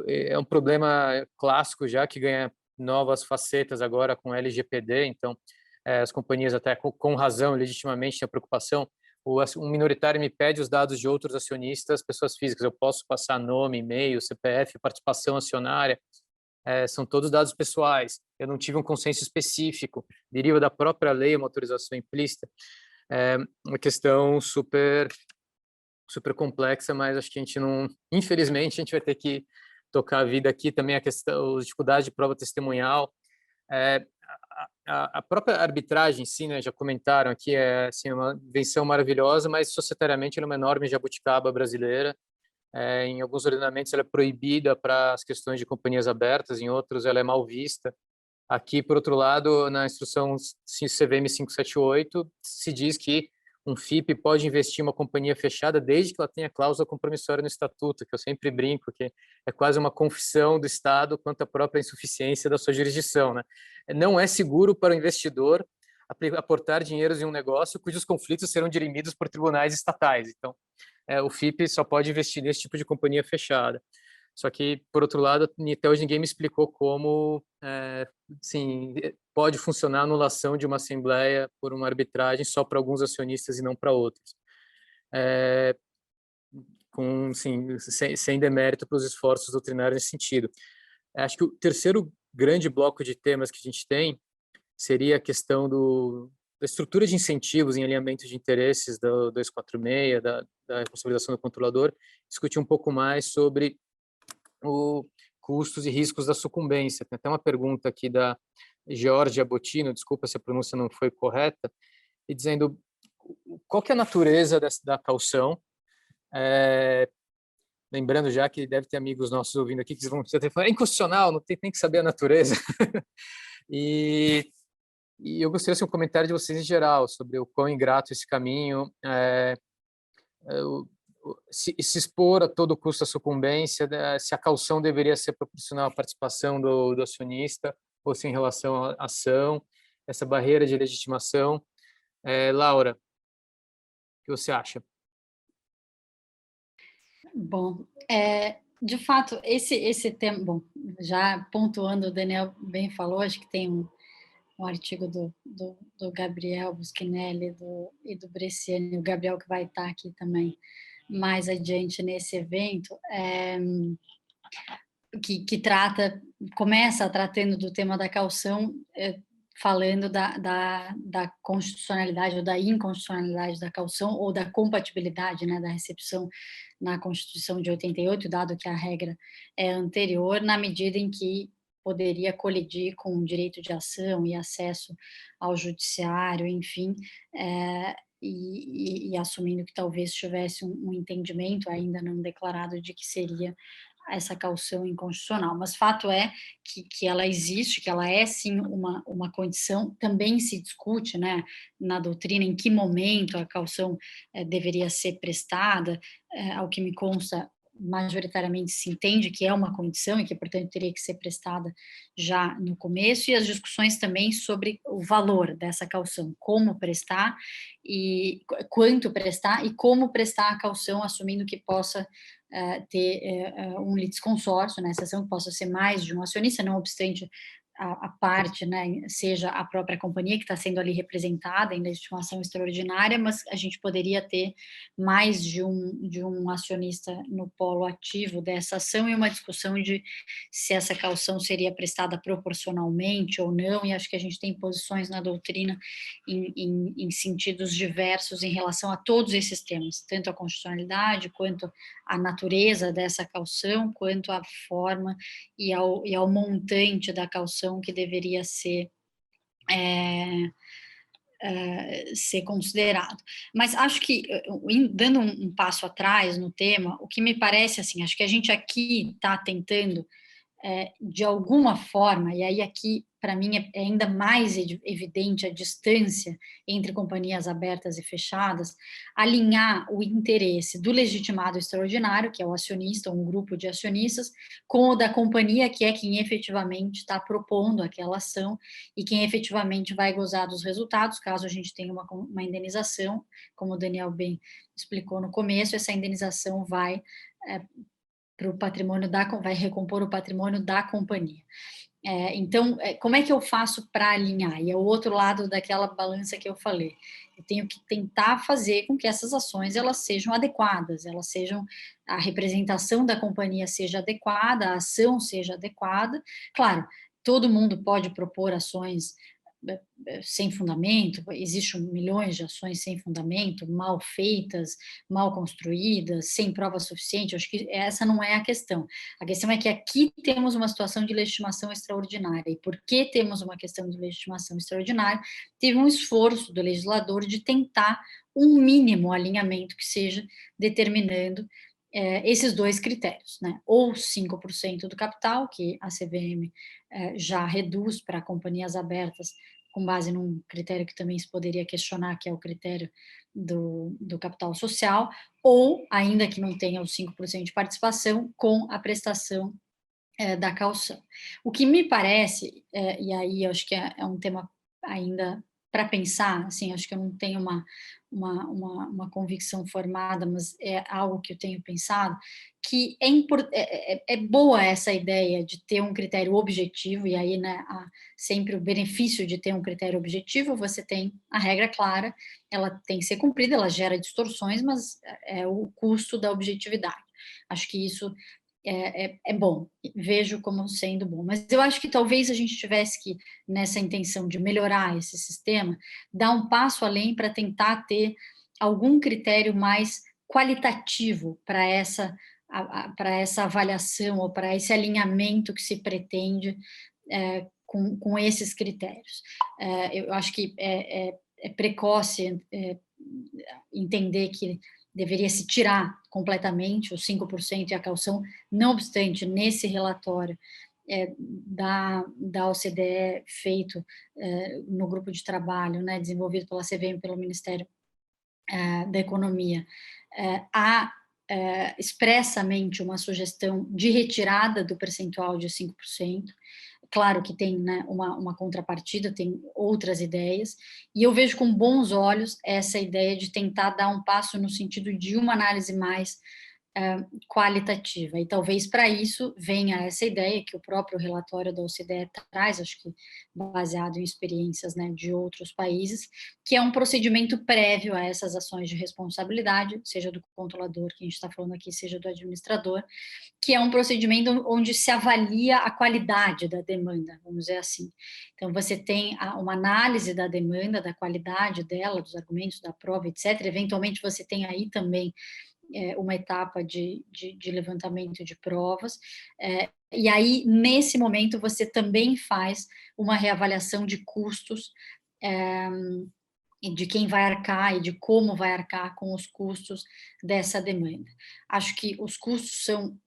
É um problema clássico já que ganha novas facetas agora com LGPD, então as companhias até com razão, legitimamente, têm a preocupação. Um minoritário me pede os dados de outros acionistas, pessoas físicas, eu posso passar nome, e-mail, CPF, participação acionária, são todos dados pessoais, eu não tive um consenso específico, deriva da própria lei uma autorização implícita, uma questão super complexa, mas acho que a gente não, infelizmente, a gente vai ter que tocar a vida aqui também, a questão, a dificuldade de prova testemunhal, a própria arbitragem em si, né, já comentaram aqui, é assim, uma invenção maravilhosa, mas societariamente ela é uma enorme jabuticaba brasileira. Em alguns ordenamentos ela é proibida para as questões de companhias abertas, em outros ela é mal vista. Aqui, por outro lado, na instrução CVM 578, se diz que um FIP pode investir em uma companhia fechada desde que ela tenha cláusula compromissória no estatuto, que eu sempre brinco, que é quase uma confissão do Estado quanto à própria insuficiência da sua jurisdição, né? Não é seguro para o investidor aportar dinheiros em um negócio cujos conflitos serão dirimidos por tribunais estatais. Então, o FIP só pode investir nesse tipo de companhia fechada. Só que, por outro lado, até hoje ninguém me explicou como sim, pode funcionar a anulação de uma assembleia por uma arbitragem só para alguns acionistas e não para outros. Sem demérito para os esforços doutrinários nesse sentido. Acho que o terceiro grande bloco de temas que a gente tem seria a questão da estrutura de incentivos em alinhamento de interesses do 246, da responsabilização do controlador, discutir um pouco mais sobre custos e riscos da sucumbência. Tem até uma pergunta aqui da Georgia Bottino, desculpa se a pronúncia não foi correta, e dizendo qual que é a natureza da caução, lembrando já que deve ter amigos nossos ouvindo aqui que vão ter falado, é inconstitucional, não tem que saber a natureza. E eu gostaria de um comentário de vocês em geral sobre o quão ingrato esse caminho. se expor a todo custo à sucumbência, né, se a caução deveria ser proporcional à participação do acionista ou se em relação à ação, essa barreira de legitimação. Laura, o que você acha? Bom, de fato, esse tema, bom, já pontuando, o Daniel bem falou, acho que tem um artigo do Gabriel Buschinelli e do Bresciani, o Gabriel que vai estar aqui também mais adiante nesse evento, que começa tratando do tema da caução, falando da constitucionalidade ou da inconstitucionalidade da caução ou da compatibilidade, né, da recepção na Constituição de 88, dado que a regra é anterior, na medida em que poderia colidir com o direito de ação e acesso ao judiciário, enfim, e assumindo que talvez tivesse um entendimento ainda não declarado de que seria essa caução inconstitucional, mas fato é que ela existe, que ela é sim uma condição, também se discute, né, na doutrina em que momento a caução deveria ser prestada, ao que me consta, majoritariamente se entende que é uma condição e que, portanto, teria que ser prestada já no começo, e as discussões também sobre o valor dessa caução, como prestar e quanto prestar e como prestar a caução, assumindo que possa ter um litisconsórcio, né, exceção que possa ser mais de um acionista, não obstante a parte, né, seja a própria companhia que está sendo ali representada em legitimação extraordinária, mas a gente poderia ter mais de um acionista no polo ativo dessa ação, e uma discussão de se essa caução seria prestada proporcionalmente ou não, e acho que a gente tem posições na doutrina em sentidos diversos em relação a todos esses temas, tanto a constitucionalidade, quanto a natureza dessa caução, quanto a forma e ao montante da caução que deveria ser considerado. Mas acho que, dando um passo atrás no tema, o que me parece, assim, acho que a gente aqui está tentando, de alguma forma, e aí aqui, para mim, é ainda mais evidente a distância entre companhias abertas e fechadas, alinhar o interesse do legitimado extraordinário, que é o acionista, um grupo de acionistas, com o da companhia, que é quem efetivamente está propondo aquela ação e quem efetivamente vai gozar dos resultados, caso a gente tenha uma indenização, como o Daniel bem explicou no começo, essa indenização vai para o patrimônio vai recompor o patrimônio da companhia. Então, como é que eu faço para alinhar? E é o outro lado daquela balança que eu falei. Eu tenho que tentar fazer com que essas ações elas sejam adequadas, a representação da companhia seja adequada, a ação seja adequada. Claro, todo mundo pode propor ações sem fundamento, existem milhões de ações sem fundamento, mal feitas, mal construídas, sem prova suficiente. Acho que essa não é a questão. A questão é que aqui temos uma situação de legitimação extraordinária, e porque temos uma questão de legitimação extraordinária, teve um esforço do legislador de tentar um mínimo alinhamento que seja determinando esses dois critérios, né? Ou 5% do capital, que a CVM já reduz para companhias abertas, com base num critério que também se poderia questionar, que é o critério do capital social, ou, ainda que não tenha os 5% de participação, com a prestação da caução. O que me parece, e aí eu acho que é um tema ainda para pensar, assim, acho que eu não tenho uma convicção formada, mas é algo que eu tenho pensado, que é boa essa ideia de ter um critério objetivo, e aí, né, há sempre o benefício de ter um critério objetivo. Você tem a regra clara, ela tem que ser cumprida, ela gera distorções, mas é o custo da objetividade. Acho que isso é bom, vejo como sendo bom, mas eu acho que talvez a gente tivesse que, nessa intenção de melhorar esse sistema, dar um passo além para tentar ter algum critério mais qualitativo para essa avaliação ou para esse alinhamento que se pretende com esses critérios. Eu acho que é precoce entender que deveria se tirar completamente os 5% e a caução, não obstante, nesse relatório da OCDE feito no grupo de trabalho, né, desenvolvido pela CVM, pelo Ministério da Economia, há expressamente uma sugestão de retirada do percentual de 5%. Claro que tem, né, uma contrapartida, tem outras ideias, e eu vejo com bons olhos essa ideia de tentar dar um passo no sentido de uma análise mais qualitativa, e talvez para isso venha essa ideia que o próprio relatório da OCDE traz, acho que baseado em experiências, né, de outros países, que é um procedimento prévio a essas ações de responsabilidade, seja do controlador, que a gente está falando aqui, seja do administrador, que é um procedimento onde se avalia a qualidade da demanda, vamos dizer assim. Então, você tem uma análise da demanda, da qualidade dela, dos argumentos da prova, etc. Eventualmente, você tem aí também uma etapa de levantamento de provas, e aí, nesse momento, você também faz uma reavaliação de custos, e de quem vai arcar e de como vai arcar com os custos dessa demanda. Acho que os custos são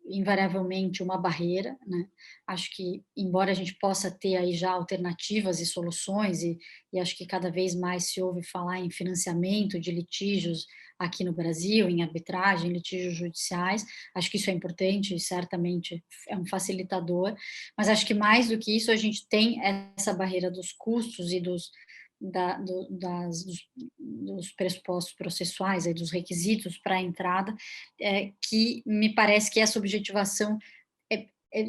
invariavelmente uma barreira, né? Acho que, embora a gente possa ter aí já alternativas e soluções, e acho que cada vez mais se ouve falar em financiamento de litígios aqui no Brasil, em arbitragem, litígios judiciais, acho que isso é importante e certamente é um facilitador, mas acho que mais do que isso a gente tem essa barreira dos custos e dos pressupostos processuais, aí, dos requisitos para a entrada, que me parece que essa objetivação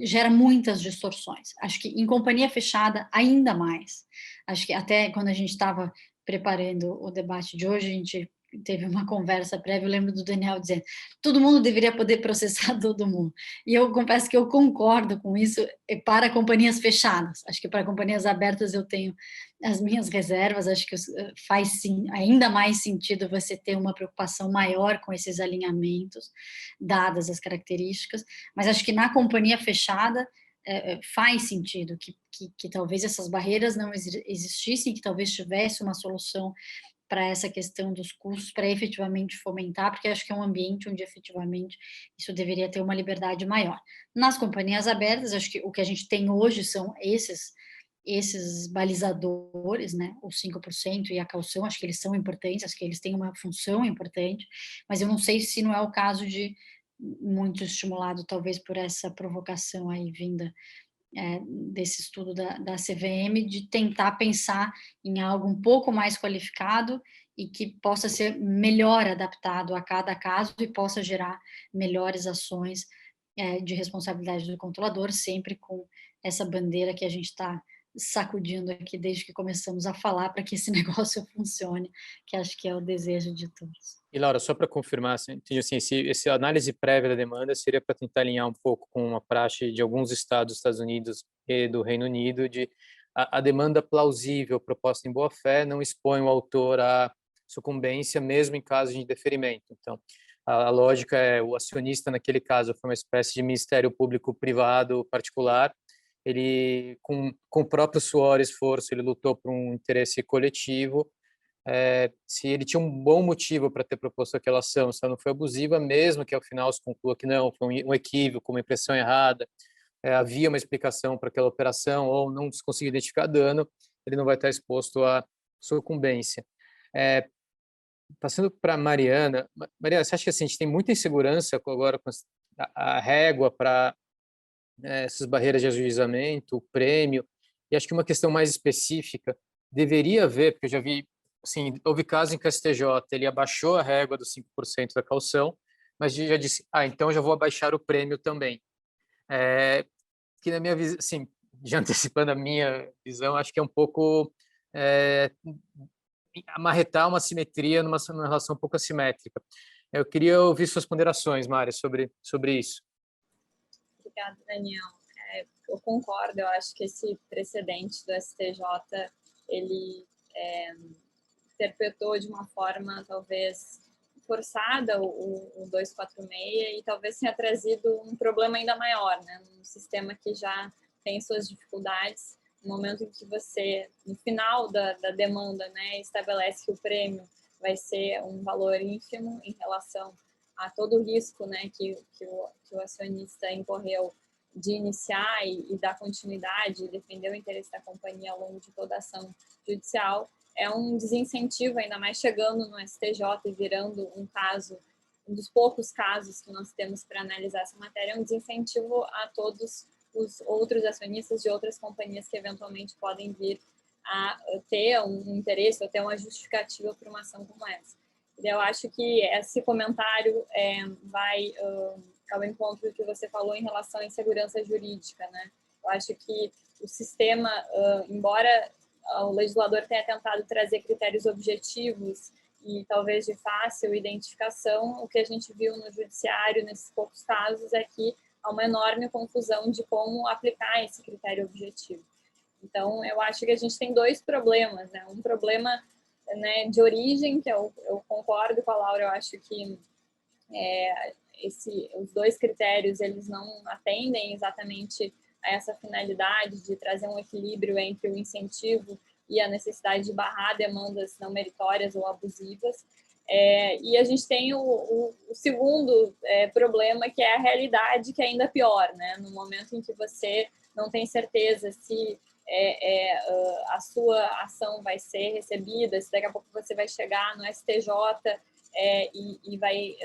gera muitas distorções. Acho que em companhia fechada, ainda mais. Acho que até quando a gente estava preparando o debate de hoje, a gente teve uma conversa prévia, eu lembro do Daniel dizendo, todo mundo deveria poder processar todo mundo. E eu confesso que eu concordo com isso para companhias fechadas. Acho que para companhias abertas eu tenho as minhas reservas, acho que faz sim, ainda mais sentido você ter uma preocupação maior com esses alinhamentos, dadas as características, mas acho que na companhia fechada faz sentido que talvez essas barreiras não existissem, que talvez tivesse uma solução para essa questão dos custos, para efetivamente fomentar, porque acho que é um ambiente onde efetivamente isso deveria ter uma liberdade maior. Nas companhias abertas, acho que o que a gente tem hoje são esses balizadores, né, os 5% e a caução, acho que eles são importantes, acho que eles têm uma função importante, mas eu não sei se não é o caso de, muito estimulado talvez por essa provocação aí vinda desse estudo da CVM, de tentar pensar em algo um pouco mais qualificado e que possa ser melhor adaptado a cada caso e possa gerar melhores ações de responsabilidade do controlador, sempre com essa bandeira que a gente está sacudindo aqui desde que começamos a falar para que esse negócio funcione, que acho que é o desejo de todos. E Laura, só para confirmar, assim, esse análise prévia da demanda seria para tentar alinhar um pouco com uma praxe de alguns estados dos Estados Unidos e do Reino Unido de a demanda plausível proposta em boa fé não expõe o autor à sucumbência mesmo em caso de deferimento. Então, a lógica é o acionista naquele caso foi uma espécie de ministério público privado particular. Ele com o próprio suor e esforço ele lutou por um interesse coletivo. Se ele tinha um bom motivo para ter proposto aquela ação, se ela não foi abusiva, mesmo que ao final se conclua que não, foi um equívoco, uma impressão errada, havia uma explicação para aquela operação ou não se conseguiu identificar dano, ele não vai estar exposto à sucumbência. Passando para Mariana, você acha que assim, a gente tem muita insegurança agora com a régua para essas barreiras de ajuizamento, o prêmio, e acho que uma questão mais específica deveria haver, porque eu já vi, assim, houve casos em que a STJ ele abaixou a régua dos 5% da caução, mas já disse, então já vou abaixar o prêmio também. Que na minha visão, assim, já antecipando a minha visão, acho que é um pouco amarretar uma simetria numa relação um pouco assimétrica. Eu queria ouvir suas ponderações, Mari, sobre isso. Obrigada, Daniel. Eu concordo, eu acho que esse precedente do STJ, ele interpretou de uma forma talvez forçada o 246 e talvez tenha trazido um problema ainda maior, né? Um sistema que já tem suas dificuldades, no momento em que você, no final da demanda, né, estabelece que o prêmio vai ser um valor ínfimo em relação a todo o risco, né, que o acionista incorreu de iniciar e dar continuidade e defender o interesse da companhia ao longo de toda a ação judicial, é um desincentivo, ainda mais chegando no STJ e virando um caso um dos poucos casos que nós temos para analisar essa matéria, é um desincentivo a todos os outros acionistas de outras companhias que eventualmente podem vir a ter um interesse ou ter uma justificativa para uma ação como essa. Eu acho que esse comentário vai ao encontro do que você falou em relação à insegurança jurídica, né? Eu acho que o sistema, embora o legislador tenha tentado trazer critérios objetivos e talvez de fácil identificação, o que a gente viu no judiciário nesses poucos casos é que há uma enorme confusão de como aplicar esse critério objetivo. Então, eu acho que a gente tem dois problemas, né? Um problema, né, de origem, que eu concordo com a Laura, eu acho que os dois critérios, eles não atendem exatamente a essa finalidade de trazer um equilíbrio entre o incentivo e a necessidade de barrar demandas não meritórias ou abusivas. E a gente tem o segundo problema, que é a realidade, que é ainda pior, né? No momento em que você não tem certeza se a sua ação vai ser recebida, se daqui a pouco você vai chegar no STJ e vai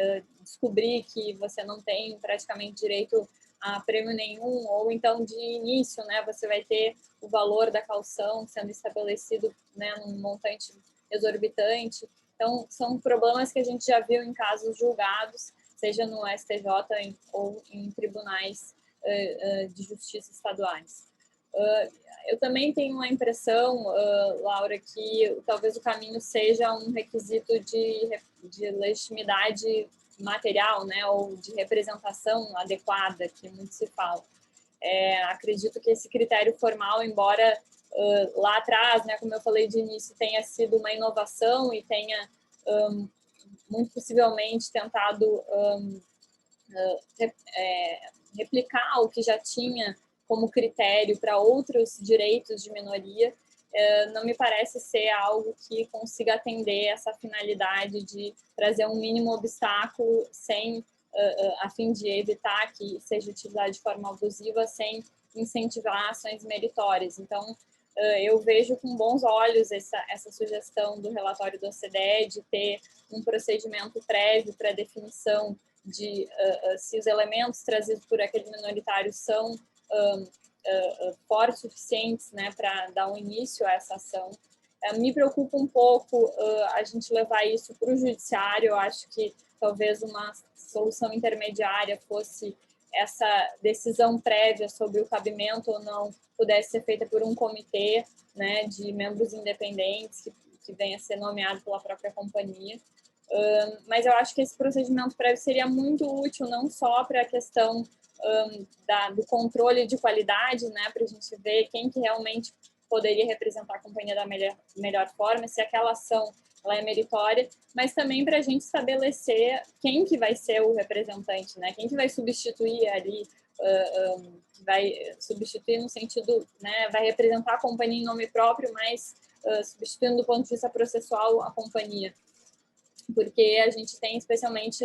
descobrir que você não tem praticamente direito a prêmio nenhum, ou então de início, né, você vai ter o valor da caução sendo estabelecido, né, num montante exorbitante. Então, são problemas que a gente já viu em casos julgados, seja no STJ ou em tribunais de justiça estaduais. Eu também tenho a impressão, Laura, que talvez o caminho seja um requisito de legitimidade material, né, ou de representação adequada, que muito se fala. Acredito que esse critério formal, embora lá atrás, né, como eu falei de início, tenha sido uma inovação e tenha muito possivelmente tentado replicar o que já tinha como critério para outros direitos de minoria, não me parece ser algo que consiga atender essa finalidade de trazer um mínimo obstáculo a fim de evitar que seja utilizado de forma abusiva, sem incentivar ações meritórias. Então, eu vejo com bons olhos essa sugestão do relatório do OCDE de ter um procedimento prévio para definição de se os elementos trazidos por aquele minoritário são fortes suficientes, né, para dar um início a essa ação. Me preocupa um pouco a gente levar isso para o judiciário. Eu acho que talvez uma solução intermediária fosse essa decisão prévia sobre o cabimento ou não pudesse ser feita por um comitê, né, de membros independentes que venha a ser nomeado pela própria companhia. Mas eu acho que esse procedimento prévio seria muito útil, não só para a questão do controle de qualidade, né, para a gente ver quem que realmente poderia representar a companhia da melhor forma, se aquela ação ela é meritória, mas também para a gente estabelecer quem que vai ser o representante, né, quem que vai substituir ali, vai substituir no sentido, né, vai representar a companhia em nome próprio, mas substituindo do ponto de vista processual a companhia. Porque a gente tem, especialmente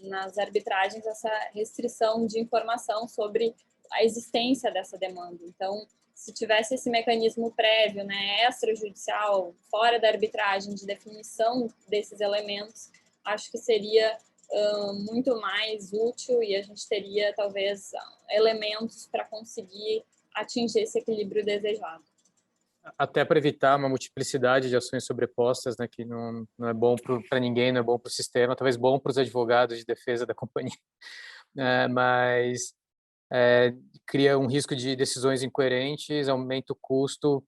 nas arbitragens, essa restrição de informação sobre a existência dessa demanda. Então, se tivesse esse mecanismo prévio, né, extrajudicial, fora da arbitragem, de definição desses elementos, acho que seria muito mais útil e a gente teria, talvez, elementos para conseguir atingir esse equilíbrio desejado. Até para evitar uma multiplicidade de ações sobrepostas, né, que não é bom para ninguém, não é bom para o sistema, talvez bom para os advogados de defesa da companhia, mas cria um risco de decisões incoerentes, aumenta o custo,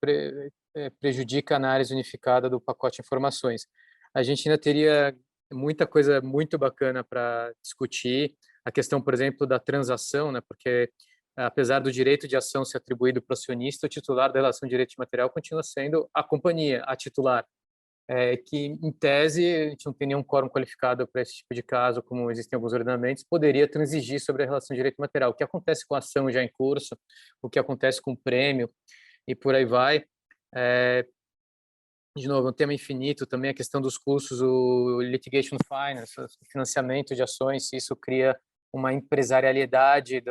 prejudica a análise unificada do pacote de informações. A gente ainda teria muita coisa muito bacana para discutir, a questão, por exemplo, da transação, né, porque apesar do direito de ação ser atribuído para o acionista, o titular da relação de direito de material continua sendo a companhia, a titular, que, em tese, a gente não tem nenhum quórum qualificado para esse tipo de caso, como existem alguns ordenamentos, poderia transigir sobre a relação de direito material. O que acontece com a ação já em curso, o que acontece com o prêmio e por aí vai. De novo, é um tema infinito também, a questão dos custos, o litigation finance, o financiamento de ações, se isso cria uma empresarialidade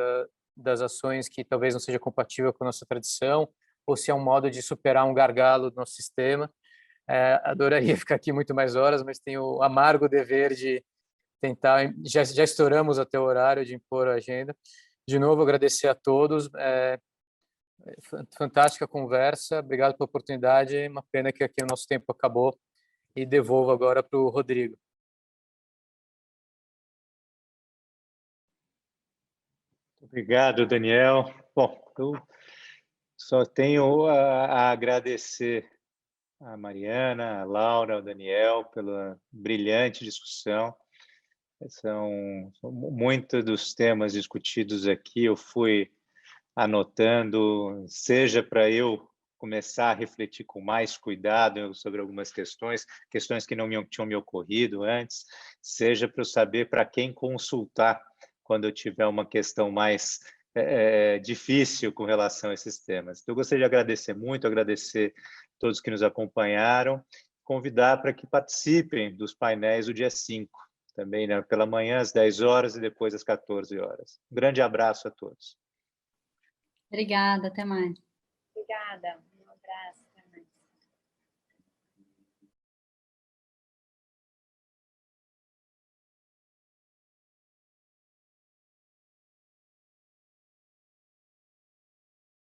das ações que talvez não seja compatível com a nossa tradição, ou se é um modo de superar um gargalo do nosso sistema. Adoraria ficar aqui muito mais horas, mas tenho o amargo dever de tentar, já estouramos até o horário de impor a agenda. De novo, agradecer a todos, fantástica conversa, obrigado pela oportunidade, uma pena que aqui o nosso tempo acabou, e devolvo agora para o Rodrigo. Obrigado, Daniel. Bom, eu só tenho a agradecer a Mariana, a Laura, ao Daniel pela brilhante discussão. São muitos dos temas discutidos aqui, eu fui anotando, seja para eu começar a refletir com mais cuidado sobre algumas questões que não tinham me ocorrido antes, seja para eu saber para quem consultar quando eu tiver uma questão mais difícil com relação a esses temas. Então, eu gostaria de agradecer muito, agradecer a todos que nos acompanharam, convidar para que participem dos painéis do dia 5, também, né, pela manhã às 10 horas e depois às 14 horas. Um grande abraço a todos. Obrigada, até mais. Obrigada.